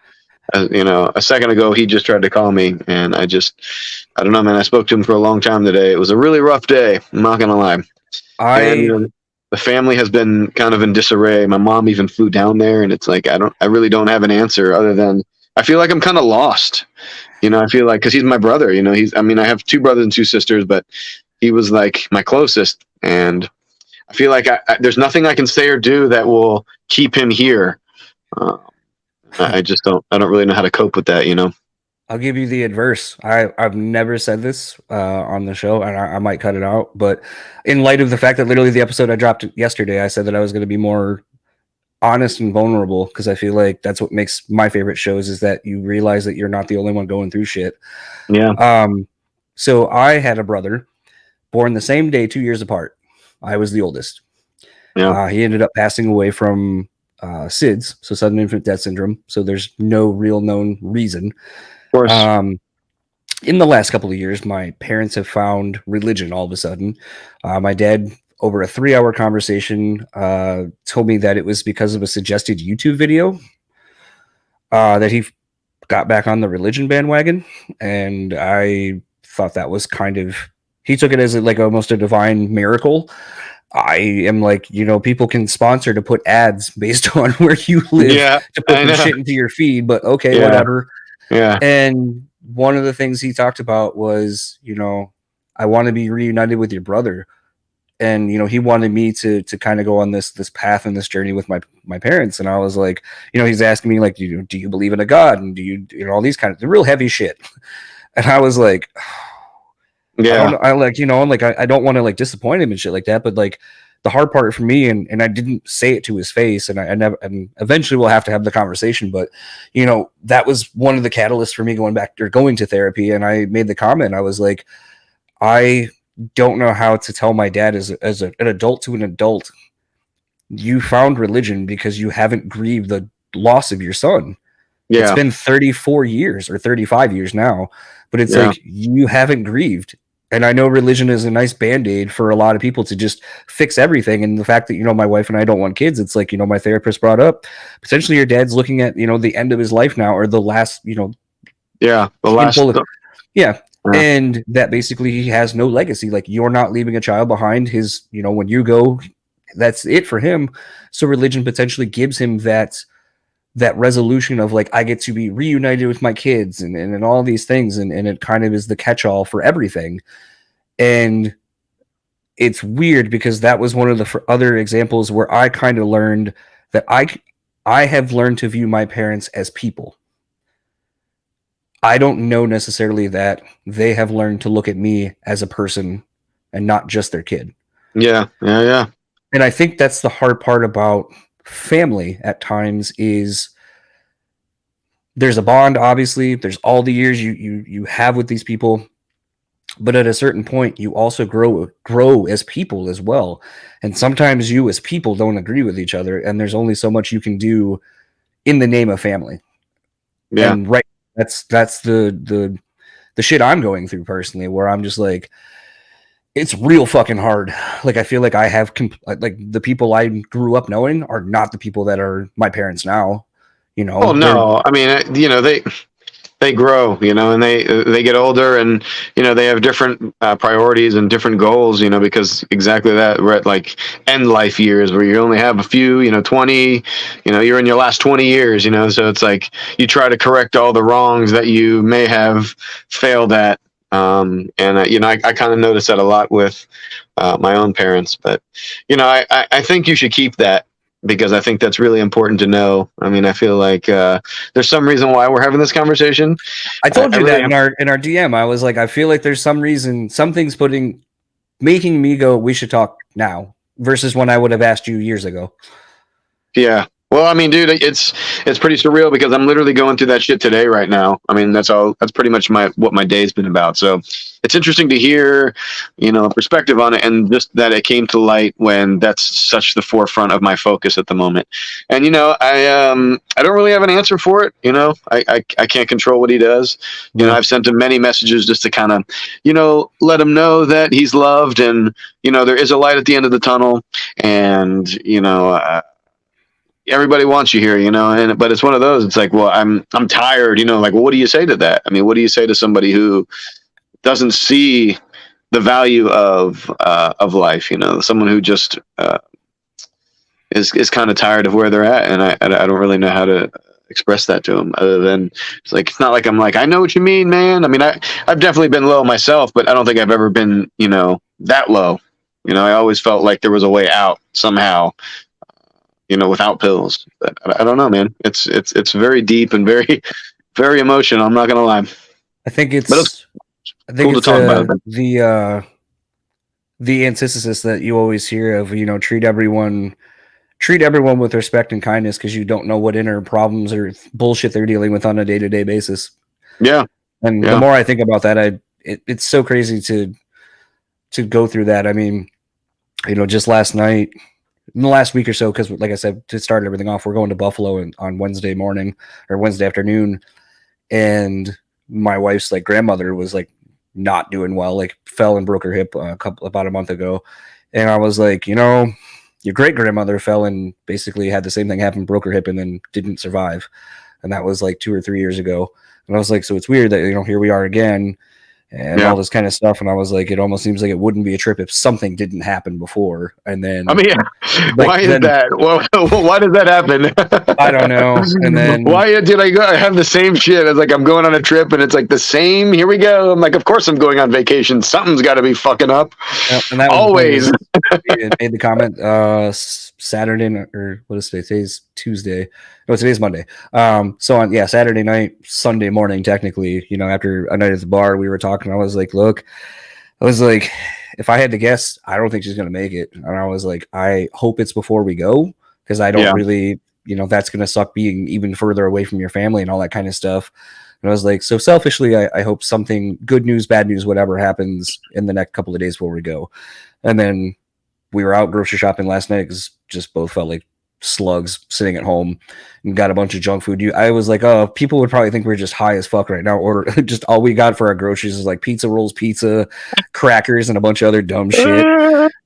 a second ago, he just tried to call me, and I don't know, man. I spoke to him for a long time today. It was a really rough day. I'm not gonna lie. The family has been kind of in disarray. My mom even flew down there, and it's like I really don't have an answer other than I feel like I'm kind of lost. I feel like, because he's my brother. I have two brothers and two sisters, but he was like my closest, and I feel like there's nothing I can say or do that will keep him here. I don't really know how to cope with that, I'll give you the adverse. I've never said this on the show, and I might cut it out, but in light of the fact that literally the episode I dropped yesterday, I said that I was going to be more honest and vulnerable, because I feel like that's what makes my favorite shows, is that you realize that you're not the only one going through shit. Yeah. So I had a brother born the same day, 2 years apart. I was the oldest. Yeah. He ended up passing away from SIDS, so sudden infant death syndrome. So there's no real known reason. Of course. In the last couple of years, my parents have found religion all of a sudden. My dad, over a 3-hour conversation, told me that it was because of a suggested YouTube video that he got back on the religion bandwagon. And I thought that was he took it as like almost a divine miracle. I am like, people can sponsor to put ads based on where you live to put some shit into your feed, but okay, whatever. Yeah. And one of the things he talked about was, I want to be reunited with your brother. And, he wanted me to kind of go on this path and this journey with my parents. And I was like, he's asking me like, do you believe in a God? And do you all these kind of real heavy shit. And I was like, yeah, I don't want to like disappoint him and shit like that, but like the hard part for me, and I didn't say it to his face, and I never, and eventually we'll have to have the conversation, but that was one of the catalysts for me going to therapy. And I made the comment, I was like, I don't know how to tell my dad as an adult to an adult, you found religion because you haven't grieved the loss of your son. It's been 34 years or 35 years now, but it's like, you haven't grieved. And I know religion is a nice band-aid for a lot of people to just fix everything. And the fact that, my wife and I don't want kids, it's like, my therapist brought up, potentially your dad's looking at, the end of his life now, or the last, the last. Yeah. And that basically he has no legacy. Like, you're not leaving a child behind. His, when you go, that's it for him. So religion potentially gives him that resolution of like, I get to be reunited with my kids and all these things. And it kind of is the catch-all for everything. And it's weird because that was one of the other examples where I kind of learned that I have learned to view my parents as people. I don't know necessarily that they have learned to look at me as a person and not just their kid. Yeah. And I think that's the hard part about family at times is there's a bond, obviously. There's all the years you have with these people. But at a certain point, you also grow as people as well. And sometimes you as people don't agree with each other. And there's only so much you can do in the name of family. Yeah. And right. That's the shit I'm going through personally, where I'm just like, it's real fucking hard. Like, I feel like I have like the people I grew up knowing are not the people that are my parents now. Well, no, I mean, they grow, and they get older, and they have different priorities and different goals, because exactly that, we're at like end life years where you only have a few, 20, you're in your last 20 years, so it's like you try to correct all the wrongs that you may have failed at. And I kind of notice that a lot with my own parents, but I think you should keep that, because I think that's really important to know. I mean, I feel like there's some reason why we're having this conversation. I told you that in our DM. I was like, I feel like there's some reason, something's making me go, we should talk now, versus when I would have asked you years ago. Yeah. Well, I mean, dude, it's pretty surreal because I'm literally going through that shit today right now. I mean, that's pretty much what my day's been about. So it's interesting to hear, perspective on it, and just that it came to light when that's such the forefront of my focus at the moment. And, I don't really have an answer for it. I can't control what he does. I've sent him many messages just to kind of, let him know that he's loved, and, there is a light at the end of the tunnel, and, everybody wants you here, but it's one of those, it's like, well, I'm tired, like, well, what do you say to that? I mean, what do you say to somebody who doesn't see the value of life, someone who just is kind of tired of where they're at, and I don't really know how to express that to them other than it's not like I'm like, I know what you mean, man. I mean, I've definitely been low myself, but I don't think I've ever been, that low. I always felt like there was a way out somehow, without pills. But I don't know, man. It's very deep and very, very emotional. I'm not gonna lie. I think it's cool to talk about it. The antithesis that you always hear of, treat everyone with respect and kindness, because you don't know what inner problems or bullshit they're dealing with on a day-to-day basis. Yeah. And the more I think about that, it's so crazy to go through that. I mean, just last night, in the last week or so, because like I said, to start everything off, we're going to Buffalo on Wednesday morning or Wednesday afternoon, and my wife's like grandmother was like not doing well, like fell and broke her hip about a month ago, and I was like, your great grandmother fell and basically had the same thing happen, broke her hip, and then didn't survive, and that was like 2 or 3 years ago. And I was like, so it's weird that here we are again. And all this kind of stuff, and I was like, it almost seems like it wouldn't be a trip if something didn't happen before. And then, I mean, why is that? Well, why does that happen? I don't know. And then, why did I have the same shit? It's like I'm going on a trip, and it's like the same. Here we go. I'm like, of course I'm going on vacation. Something's got to be fucking up. And that always made the comment Saturday, or what is today? Today's Tuesday. No, today's Monday. So on Saturday night, Sunday morning, technically, after a night at the bar, we were talking. I was like, look, if I had to guess, I don't think she's gonna make it. And I was like, I hope it's before we go, because I don't really, that's gonna suck being even further away from your family and all that kind of stuff. And I was like, so selfishly, I hope something, good news, bad news, whatever happens in the next couple of days before we go. And then we were out grocery shopping last night because just both felt like slugs sitting at home and got a bunch of junk food. I was like, oh, people would probably think we're just high as fuck right now. Order just all we got for our groceries is like pizza rolls, pizza, crackers, and a bunch of other dumb shit.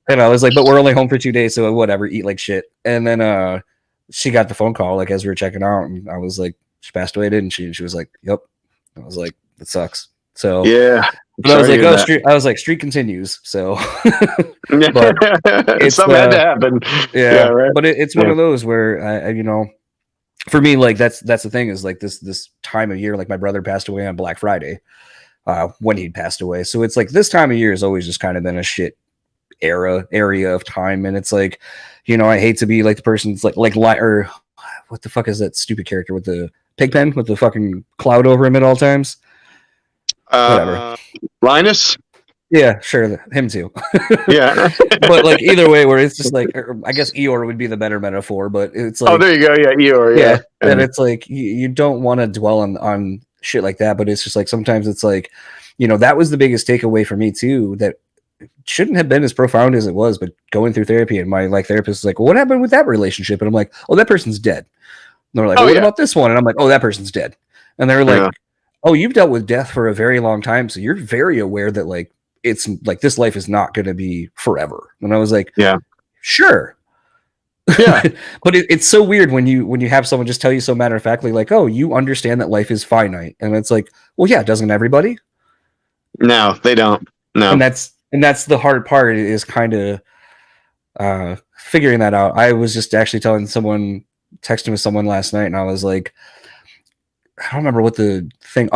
And I was like, but we're only home for 2 days, so whatever, eat like shit. And then she got the phone call like as we were checking out, and I was like, she passed away, didn't she? And she was like, yep. I was like, that sucks. So yeah. But I was like, streak continues. So, but it's something had to happen. Yeah, right. But it's one of those where I for me, like that's the thing is like this time of year, like my brother passed away on Black Friday, when he'd passed away. So it's like this time of year has always just kind of been a shit area of time, and it's like, I hate to be like the person's like or what the fuck is that stupid character with the pig pen with the fucking cloud over him at all times? Whatever. Linus? Yeah, sure, him too. Yeah. But like either way, where it's just like, I guess Eeyore would be the better metaphor, but it's like, oh, there you go. Yeah, Eeyore. Yeah. And it's like you don't want to dwell on shit like that, but it's just like sometimes it's like, that was the biggest takeaway for me too, that shouldn't have been as profound as it was, but going through therapy, and my like therapist is like, well, what happened with that relationship? And I'm like, oh, that person's dead. And they're like, what about this one? And I'm like, oh, that person's dead. And they're like, oh, you've dealt with death for a very long time, so you're very aware that like it's like this life is not going to be forever. And I was like, yeah, sure. Yeah. But it's so weird when you have someone just tell you so matter of factly, like, oh, you understand that life is finite. And it's like, well, yeah, doesn't everybody? No, they don't. No. And that's the hard part, is kind of figuring that out. I was just actually texting with someone last night, and I was like, I don't remember what the thing.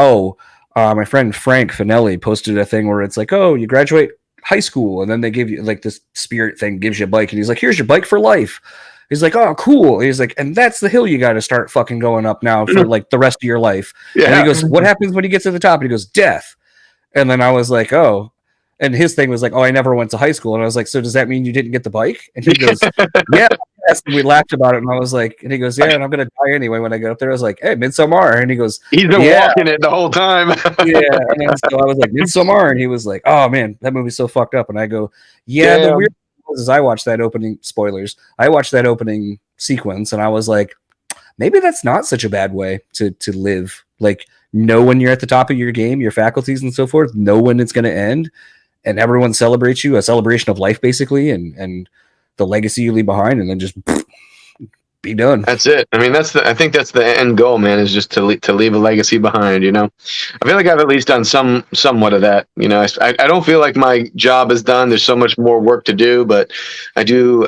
My friend Frank Finelli posted a thing where it's like, oh, you graduate high school, and then they give you like this spirit thing, gives you a bike, and he's like, here's your bike for life. He's like, oh, cool. He's like, and that's the hill you got to start fucking going up now for like the rest of your life. Yeah. And he goes, what happens when you get to the top? And he goes, death. And then I was like, oh. And his thing was like, oh, I never went to high school. And I was like, so does that mean you didn't get the bike? And he goes, yeah. And we laughed about it. And I was like, and he goes, yeah, and I'm going to die anyway when I get up there. I was like, hey, Midsommar. And he goes, he's been walking it the whole time. Yeah. And then, so I was like, Midsommar. And he was like, oh, man, that movie's so fucked up. And I go, yeah. The weird thing is I watched that opening, spoilers. I watched that opening sequence, and I was like, maybe that's not such a bad way to live. Like, know when you're at the top of your game, your faculties and so forth, know when it's going to end. And everyone celebrates you, a celebration of life, basically, and the legacy you leave behind, and then just be done. That's it. I mean, I think that's the end goal, man, is just to leave a legacy behind. I feel like I've at least done somewhat of that. I don't feel like my job is done. There's so much more work to do, but I do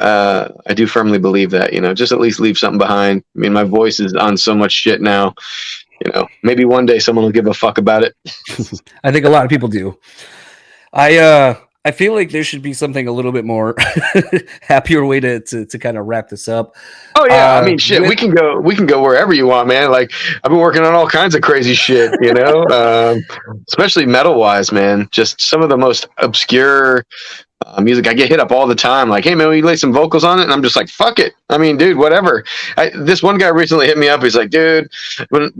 firmly believe that. Just at least leave something behind. I mean, my voice is on so much shit now. Maybe one day someone will give a fuck about it. I think a lot of people do. I feel like there should be something a little bit more happier way to kind of wrap this up. Oh yeah, I mean, shit, we can go wherever you want, man. Like, I've been working on all kinds of crazy shit, especially metal wise, man. Just some of the most obscure music. I get hit up all the time, like, hey man, will you lay some vocals on it? And I'm just like, fuck it. I mean, dude, whatever. This one guy recently hit me up. He's like, dude,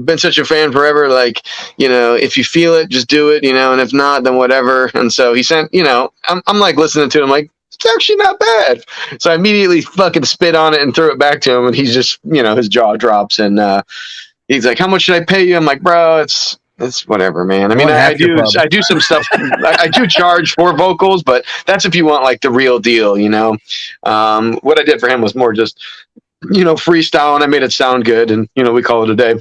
been such a fan forever. Like, if you feel it, just do it, and if not, then whatever. And so he sent, I'm like listening to him, like, it's actually not bad. So I immediately fucking spit on it and threw it back to him, and he's just, his jaw drops, and he's like, how much should I pay you? I'm like, bro, it's whatever, man. I mean, I do some stuff. I do charge for vocals, but that's if you want like the real deal, What I did for him was more just, freestyle, and I made it sound good, and we call it a day.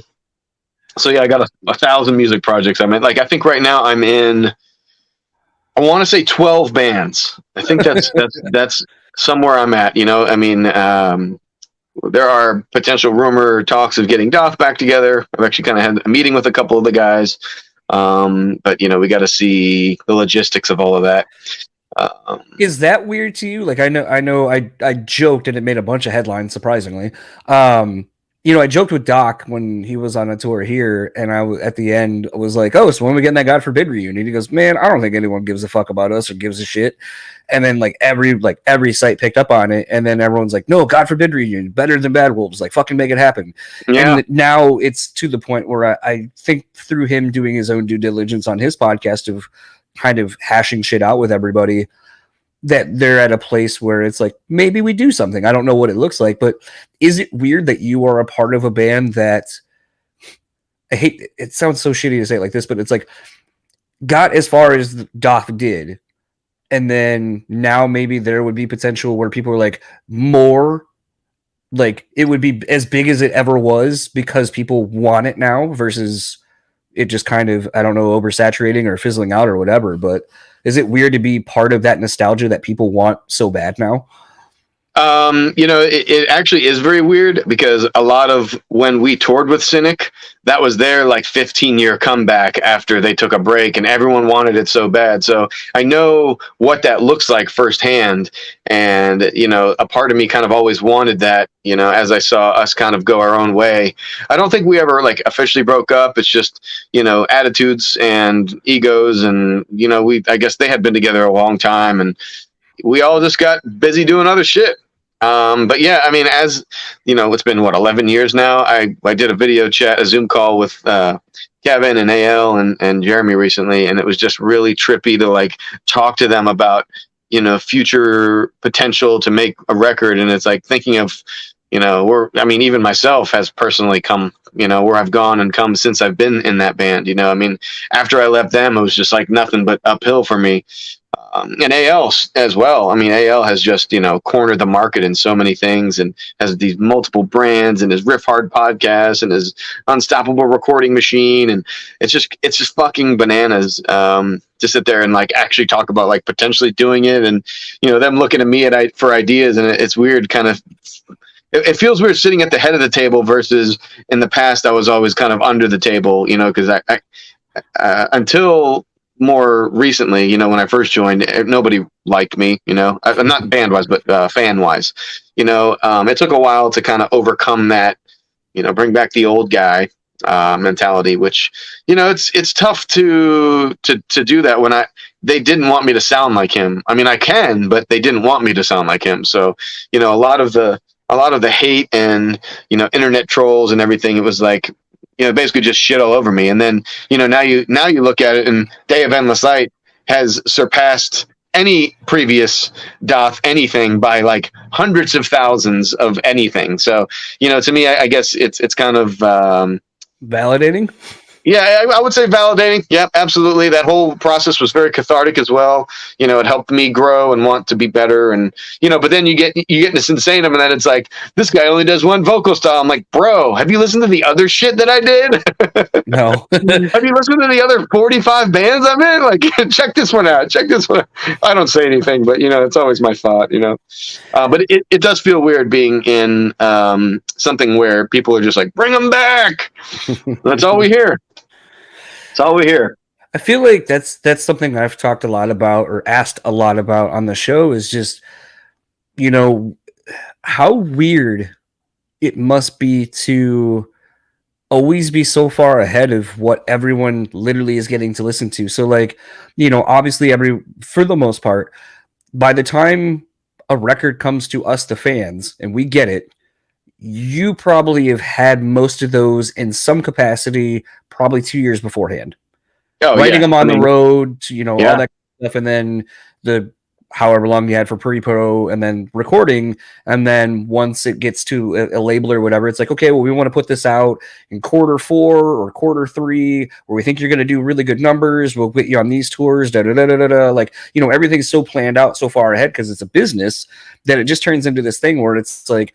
So yeah, I got 1,000 music projects. I mean, like, I think right now I'm in, I want to say 12 bands. I think that's somewhere I'm at. I mean, there are potential rumor talks of getting DAATH back together. I've actually kind of had a meeting with a couple of the guys, but we got to see the logistics of all of that. Is that weird to you? Like, I know, I joked, and it made a bunch of headlines, surprisingly. I joked with Doc when he was on a tour here, and at the end was like, oh, so when are we getting that God Forbid reunion? And he goes, man, I don't think anyone gives a fuck about us or gives a shit. And then every site picked up on it, and then everyone's like, no, God Forbid reunion, better than Bad Wolves, like, fucking make it happen. Yeah. And now it's to the point where I think through him doing his own due diligence on his podcast of kind of hashing shit out with everybody, that they're at a place where it's like, maybe we do something. I don't know what it looks like, but is it weird that you are a part of a band that, I hate, it sounds so shitty to say it like this, but it's like, got as far as DAATH did, and then now maybe there would be potential where people are like, more, like it would be as big as it ever was because people want it now versus it just kind of, I don't know, oversaturating or fizzling out or whatever. But is it weird to be part of that nostalgia that people want so bad now? It actually is very weird because a lot of when we toured with Cynic, that was their like 15-year comeback after they took a break and everyone wanted it so bad. So I know what that looks like firsthand. And, a part of me kind of always wanted that, as I saw us kind of go our own way. I don't think we ever like officially broke up. It's just, attitudes and egos. And, I guess they had been together a long time and we all just got busy doing other shit. But yeah, I mean, as it's been 11 years now. I did a Zoom call with Kevin and AL and Jeremy recently, and it was just really trippy to like talk to them about future potential to make a record. And it's like thinking of even myself has personally come where I've gone and come since I've been in that band. After I left them, it was just like nothing but uphill for me. And AL as well. I mean, AL has just, cornered the market in so many things and has these multiple brands and his Riff Hard podcast and his Unstoppable recording machine. And it's just fucking bananas to sit there and like actually talk about like potentially doing it. And, them looking at me for ideas. And it's weird kind of, it feels weird sitting at the head of the table versus in the past, I was always kind of under the table, because I until more recently, when I first joined, nobody liked me, not band wise, but fan wise, it took a while to kind of overcome that, bring back the old guy mentality, which, it's tough to do that when they didn't want me to sound like him. I mean, I can, but they didn't want me to sound like him. So, a lot of the hate and, internet trolls and everything, it was like, basically just shit all over me. And then, now you look at it and Day of Endless Light has surpassed any previous DAATH anything by like hundreds of thousands of anything. So, to me, I guess it's kind of validating. Yeah, I would say validating. Yeah, absolutely. That whole process was very cathartic as well. It helped me grow and want to be better. And, but then you get into Sinsaenum and then it's like, this guy only does one vocal style. I'm like, bro, have you listened to the other shit that I did? No. Have you listened to the other 45 bands I'm in? Like, check this one out. I don't say anything, but, it's always my thought, But it does feel weird being in something where people are just like, bring them back. That's all we hear. That's all we hear. I feel like that's something I've talked a lot about or asked a lot about on the show is just, how weird it must be to always be so far ahead of what everyone literally is getting to listen to. So like, obviously for the most part, by the time a record comes to us, the fans, and we get it, you probably have had most of those in some capacity probably 2 years beforehand. Writing them on the road, all that stuff, and then the however long you had for pre-pro, and then recording, and then once it gets to a label or whatever, it's like, okay, well, we want to put this out in quarter 4 or quarter 3, where we think you're going to do really good numbers. We'll get you on these tours, like, everything's so planned out so far ahead because it's a business that it just turns into this thing where it's like,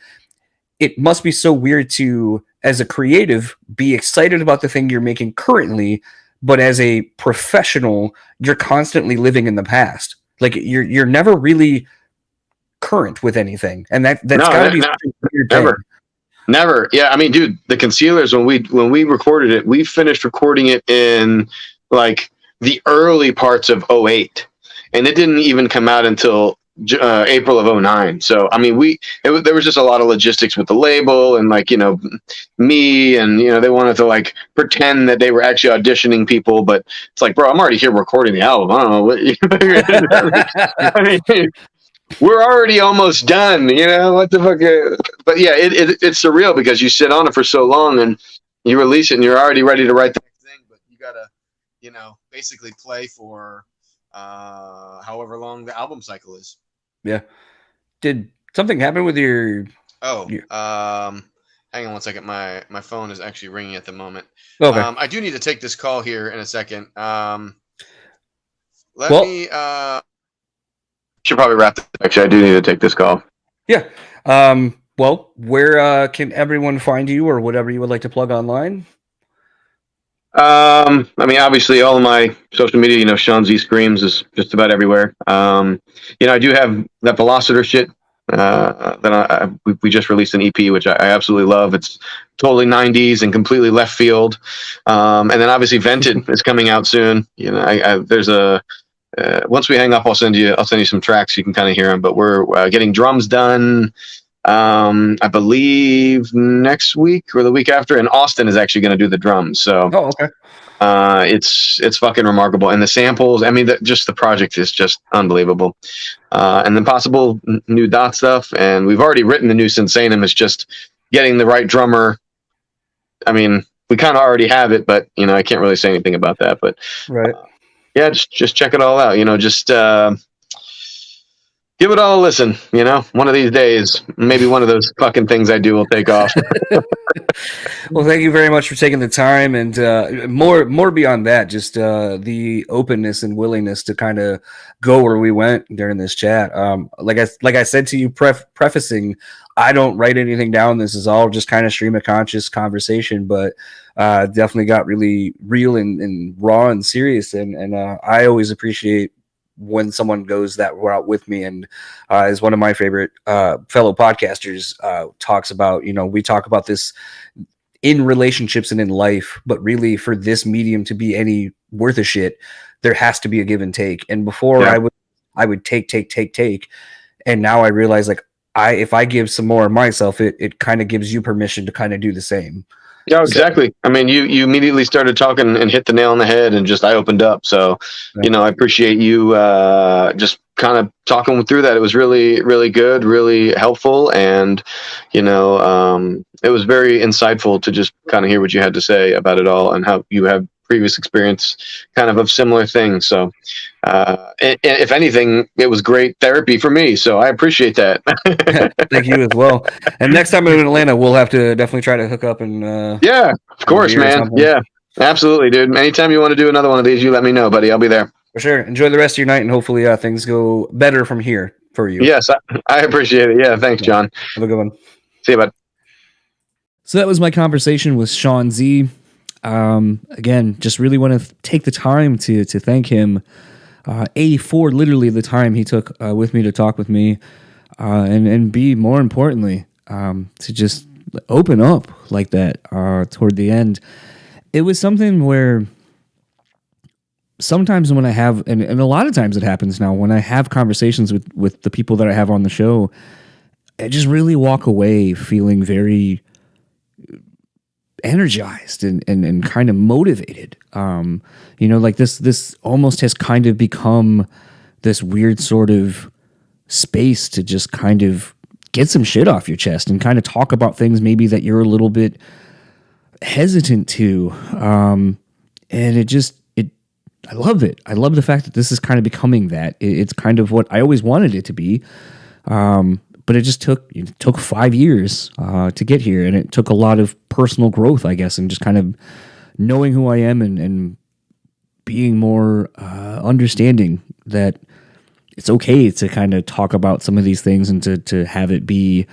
it must be so weird to, as a creative, be excited about the thing you're making currently, but as a professional, you're constantly living in the past. Like you're never really current with anything, and that's got to be never. Yeah, I mean, dude, the Concealers, when we recorded it, we finished recording it in like the early parts of 2008, and it didn't even come out until April of 2009. So I mean, there was just a lot of logistics with the label and like, me and, they wanted to like pretend that they were actually auditioning people, but it's like, bro, I'm already here recording the album. I don't know what I mean, we're already almost done, what the fuck. But yeah, it's surreal because you sit on it for so long and you release it and you're already ready to write the next thing, but you gotta, basically play for however long the album cycle is. Yeah. Did something happen with your? Hang on one second. My phone is actually ringing at the moment. Okay. I do need to take this call here in a second. Should probably wrap this. Actually, I do need to take this call. Yeah. Well, where can everyone find you, or whatever you would like to plug online? I mean, obviously, all of my social media, Sean Z Screams is just about everywhere. I do have that Velociter shit. We just released an EP, which I absolutely love. It's totally 90s and completely left field. And then obviously Vented is coming out soon. There's a once we hang up, I'll send you some tracks so you can kind of hear them. But we're getting drums done. I believe next week or the week after, and Austin is actually going to do the drums. So, okay. It's fucking remarkable, and the samples. I mean, the project is just unbelievable. And then possible new DAATH stuff, and we've already written the new Sinsaenum. It's just getting the right drummer. I mean, we kind of already have it, but I can't really say anything about that. But right, yeah, just check it all out. Just. Give it all a listen, one of these days, maybe one of those fucking things I do will take off. Well, thank you very much for taking the time, and more beyond that, just the openness and willingness to kind of go where we went during this chat. Like I said to you, prefacing, I don't write anything down. This is all just kind of stream of conscious conversation, but definitely got really real and raw and serious, and I always appreciate when someone goes that route with me, and is one of my favorite fellow podcasters talks about, we talk about this in relationships and in life, but really for this medium to be any worth a shit, there has to be a give and take. And before I would take, and now I realize if I give some more of myself, it kind of gives you permission to kind of do the same. Yeah, exactly. I mean, you immediately started talking and hit the nail on the head, and just I opened up. So, I appreciate you just kind of talking through that. It was really, really good, really helpful, and it was very insightful to just kind of hear what you had to say about it all and how you have previous experience kind of similar things. So if anything, it was great therapy for me. So I appreciate that. Thank you as well. And next time I'm in Atlanta, we'll have to definitely try to hook up and yeah, of course, man. Yeah, absolutely, dude. Anytime you want to do another one of these, you let me know, buddy. I'll be there. For sure. Enjoy the rest of your night, and hopefully things go better from here for you. Yes, I appreciate it. Yeah, thanks, John. Have a good one. See you, bud. So that was my conversation with Sean Z. Again, just really want to take the time to thank him, for literally the time he took with me to talk with me, and B, more importantly, to just open up like that toward the end. It was something where sometimes when I have, and a lot of times it happens now, when I have conversations with the people that I have on the show, I just really walk away feeling very energized and kind of motivated. This almost has kind of become this weird sort of space to just kind of get some shit off your chest and kind of talk about things maybe that you're a little bit hesitant to. And I love it. I love the fact that this is kind of becoming that. It's kind of what I always wanted it to be. But it just took 5 years to get here, and it took a lot of personal growth, I guess, and just kind of knowing who I am and being more understanding that it's okay to kind of talk about some of these things and to have it be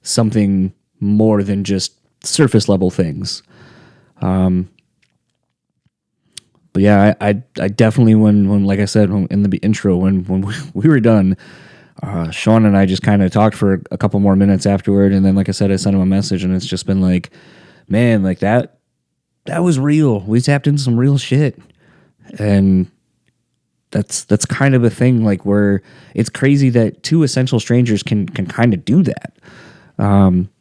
something more than just surface level things. But yeah, I definitely when like I said in the intro when we were done. Sean and I just kind of talked for a couple more minutes afterward, and then, like I said, I sent him a message, and it's just been like, man, like that was real. We tapped into some real shit, and that's kind of a thing, like where it's crazy that two essential strangers can kind of do that.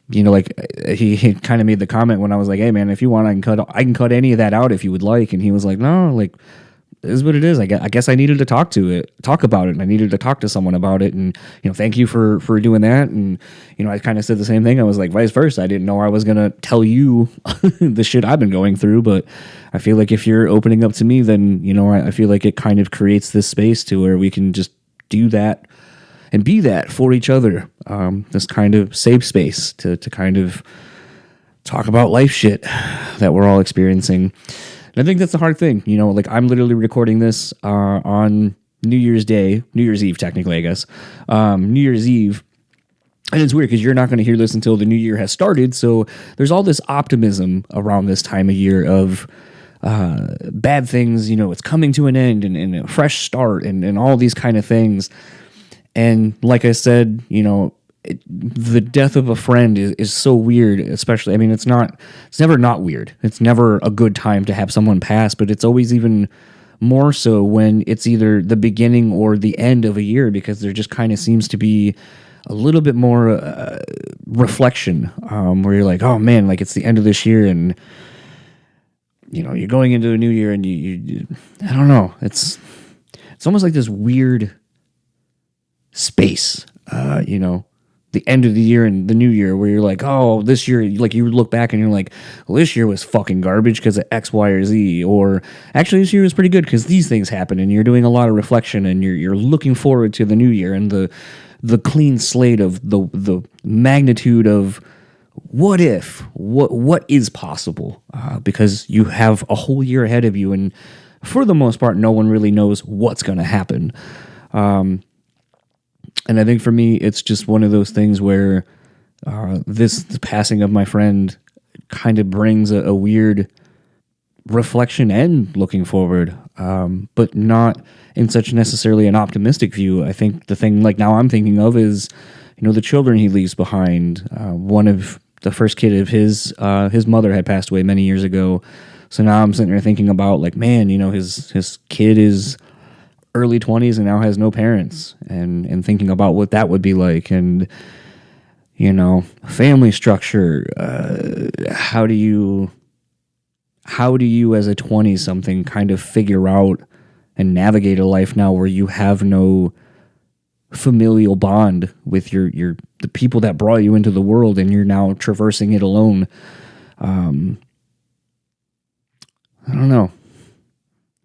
He kind of made the comment when I was like, hey man, if you want, I can cut any of that out if you would like, and he was like, no, like. It is what it is. I guess I needed to talk about it, and I needed to talk to someone about it. And, thank you for doing that. And, I kind of said the same thing. I was like, vice versa. I didn't know I was going to tell you the shit I've been going through, but I feel like if you're opening up to me, then, you know, I feel like it kind of creates this space to where we can just do that and be that for each other. This kind of safe space to kind of talk about life shit that we're all experiencing. And I think that's the hard thing. You know, like I'm literally recording this on New Year's Eve, technically, I guess. New Year's Eve. And it's weird because you're not going to hear this until the new year has started. So there's all this optimism around this time of year of bad things, you know, it's coming to an end and a fresh start and all these kind of things. And like I said, you know, the death of a friend is so weird, especially, I mean, it's never not weird. It's never a good time to have someone pass, but it's always even more so when it's either the beginning or the end of a year, because there just kind of seems to be a little bit more reflection where you're like, oh man, like it's the end of this year and, you know, you're going into a new year and you I don't know. It's almost like this weird space, you know, the end of the year and the new year where you're like, oh, this year, like you look back and you're like, well, this year was fucking garbage because of X, Y, or Z, or actually this year was pretty good because these things happened, and you're doing a lot of reflection and you're looking forward to the new year and the clean slate of the magnitude of what if, what is possible, because you have a whole year ahead of you, and for the most part, no one really knows what's going to happen. And I think for me, it's just one of those things where the passing of my friend kind of brings a weird reflection and looking forward, but not in such necessarily an optimistic view. I think the thing like now I'm thinking of is, you know, the children he leaves behind. One of the first kid of his mother had passed away many years ago. So now I'm sitting there thinking about like, man, you know, his kid is early 20s and now has no parents, and thinking about what that would be like, and, you know, family structure. How do you as a 20-something kind of figure out and navigate a life now where you have no familial bond with the people that brought you into the world, and you're now traversing it alone? I don't know.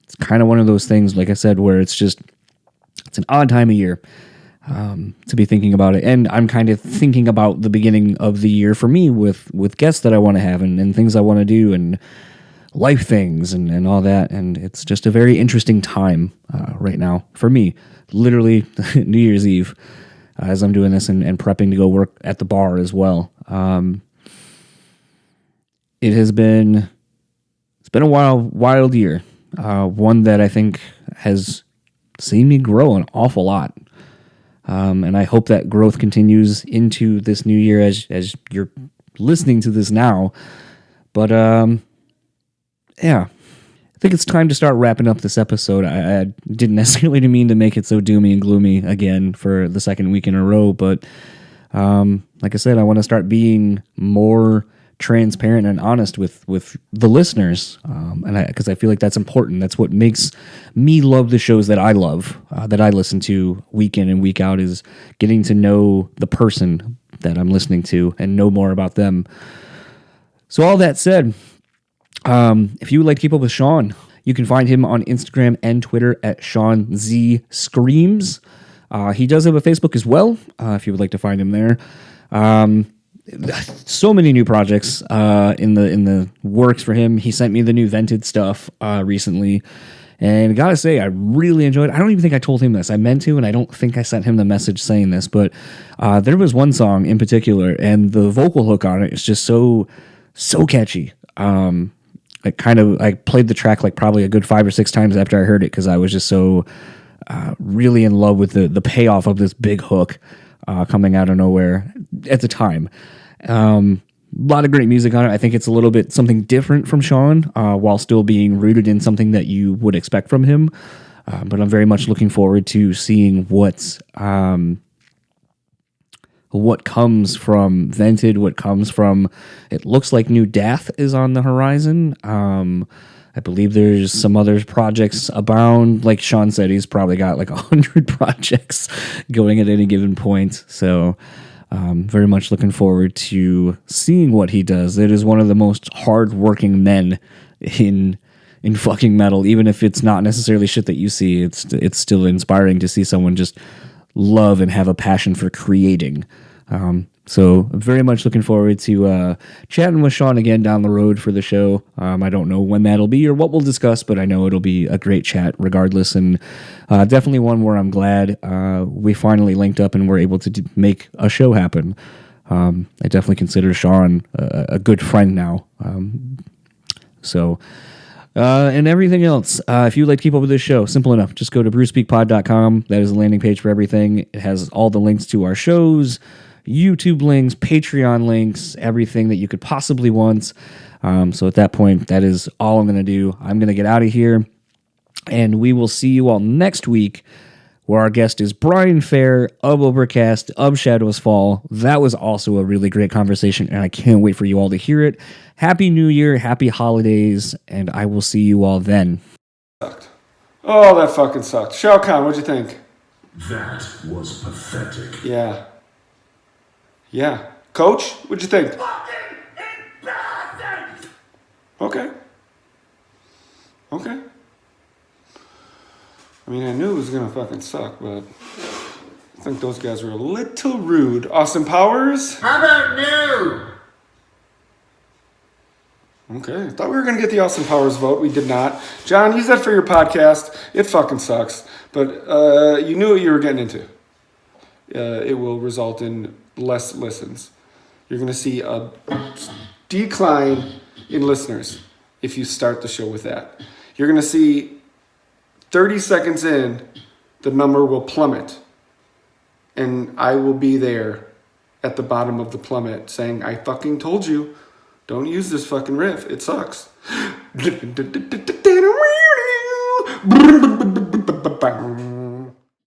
It's kind of one of those things, like I said, where it's an odd time of year to be thinking about it. And I'm kind of thinking about the beginning of the year for me with guests that I want to have and things I want to do and life things and all that. And it's just a very interesting time right now for me. Literally New Year's Eve as I'm doing this and prepping to go work at the bar as well. It's been a wild year. One that I think has seen me grow an awful lot. And I hope that growth continues into this new year as you're listening to this now. But, yeah, I think it's time to start wrapping up this episode. I didn't necessarily mean to make it so doomy and gloomy again for the second week in a row. But, like I said, I want to start being more transparent and honest with the listeners, because I feel like that's important. That's what makes me love the shows that I love, that I listen to week in and week out, is getting to know the person that I'm listening to and know more about them. So all that said, if you would like to keep up with Sean, you can find him on Instagram and Twitter at Sean Z Screams. He does have a Facebook as well, if you would like to find him there. So many new projects in the works for him. He sent me the new Vented stuff recently, and gotta say, I really enjoyed it. I don't even think I told him this. I meant to, and I don't think I sent him the message saying this, but there was one song in particular, and the vocal hook on it is just so catchy. I played the track like probably a good 5 or 6 times after I heard it, because I was just so really in love with the payoff of this big hook coming out of nowhere at the time. A lot of great music on it. I think it's a little bit something different from Sean, while still being rooted in something that you would expect from him. But I'm very much looking forward to seeing what comes from Vented, what comes from, it looks like new DAATH is on the horizon. I believe there's some other projects abound. Like Sean said, he's probably got like 100 projects going at any given point. So very much looking forward to seeing what he does. It is one of the most hardworking men in in fucking metal, even if it's not necessarily shit that you see. It's still inspiring to see someone just love and have a passion for creating. So I'm very much looking forward to chatting with Sean again down the road for the show. I don't know when that'll be or what we'll discuss, but I know it'll be a great chat regardless, and definitely one where I'm glad we finally linked up and were able to make a show happen. I definitely consider Sean a good friend now. And everything else. If you'd like to keep up with this show, simple enough. Just go to brewspeakpod.com. That is the landing page for everything. It has all the links to our shows, YouTube links, Patreon links, everything that you could possibly want. So at that point, that is all I'm going to do. I'm going to get out of here, and we will see you all next week, where our guest is Brian Fair of Overcast, of Shadows Fall. That was also a really great conversation, and I can't wait for you all to hear it. Happy New Year, happy holidays, and I will see you all then. Oh, that fucking sucked. Shao Kahn, what'd you think? That was pathetic. Yeah. Coach, what'd you think? Fucking embarrassing! Okay. I mean, I knew it was gonna fucking suck, but I think those guys were a little rude. Austin Powers? How about new? Okay, I thought we were gonna get the Austin Powers vote. We did not. John, use that for your podcast. It fucking sucks, but you knew what you were getting into. It will result in less listens. You're gonna see a decline in listeners if you start the show with that. You're gonna see 30 seconds in, the number will plummet. And I will be there at the bottom of the plummet saying, I fucking told you, don't use this fucking riff. It sucks.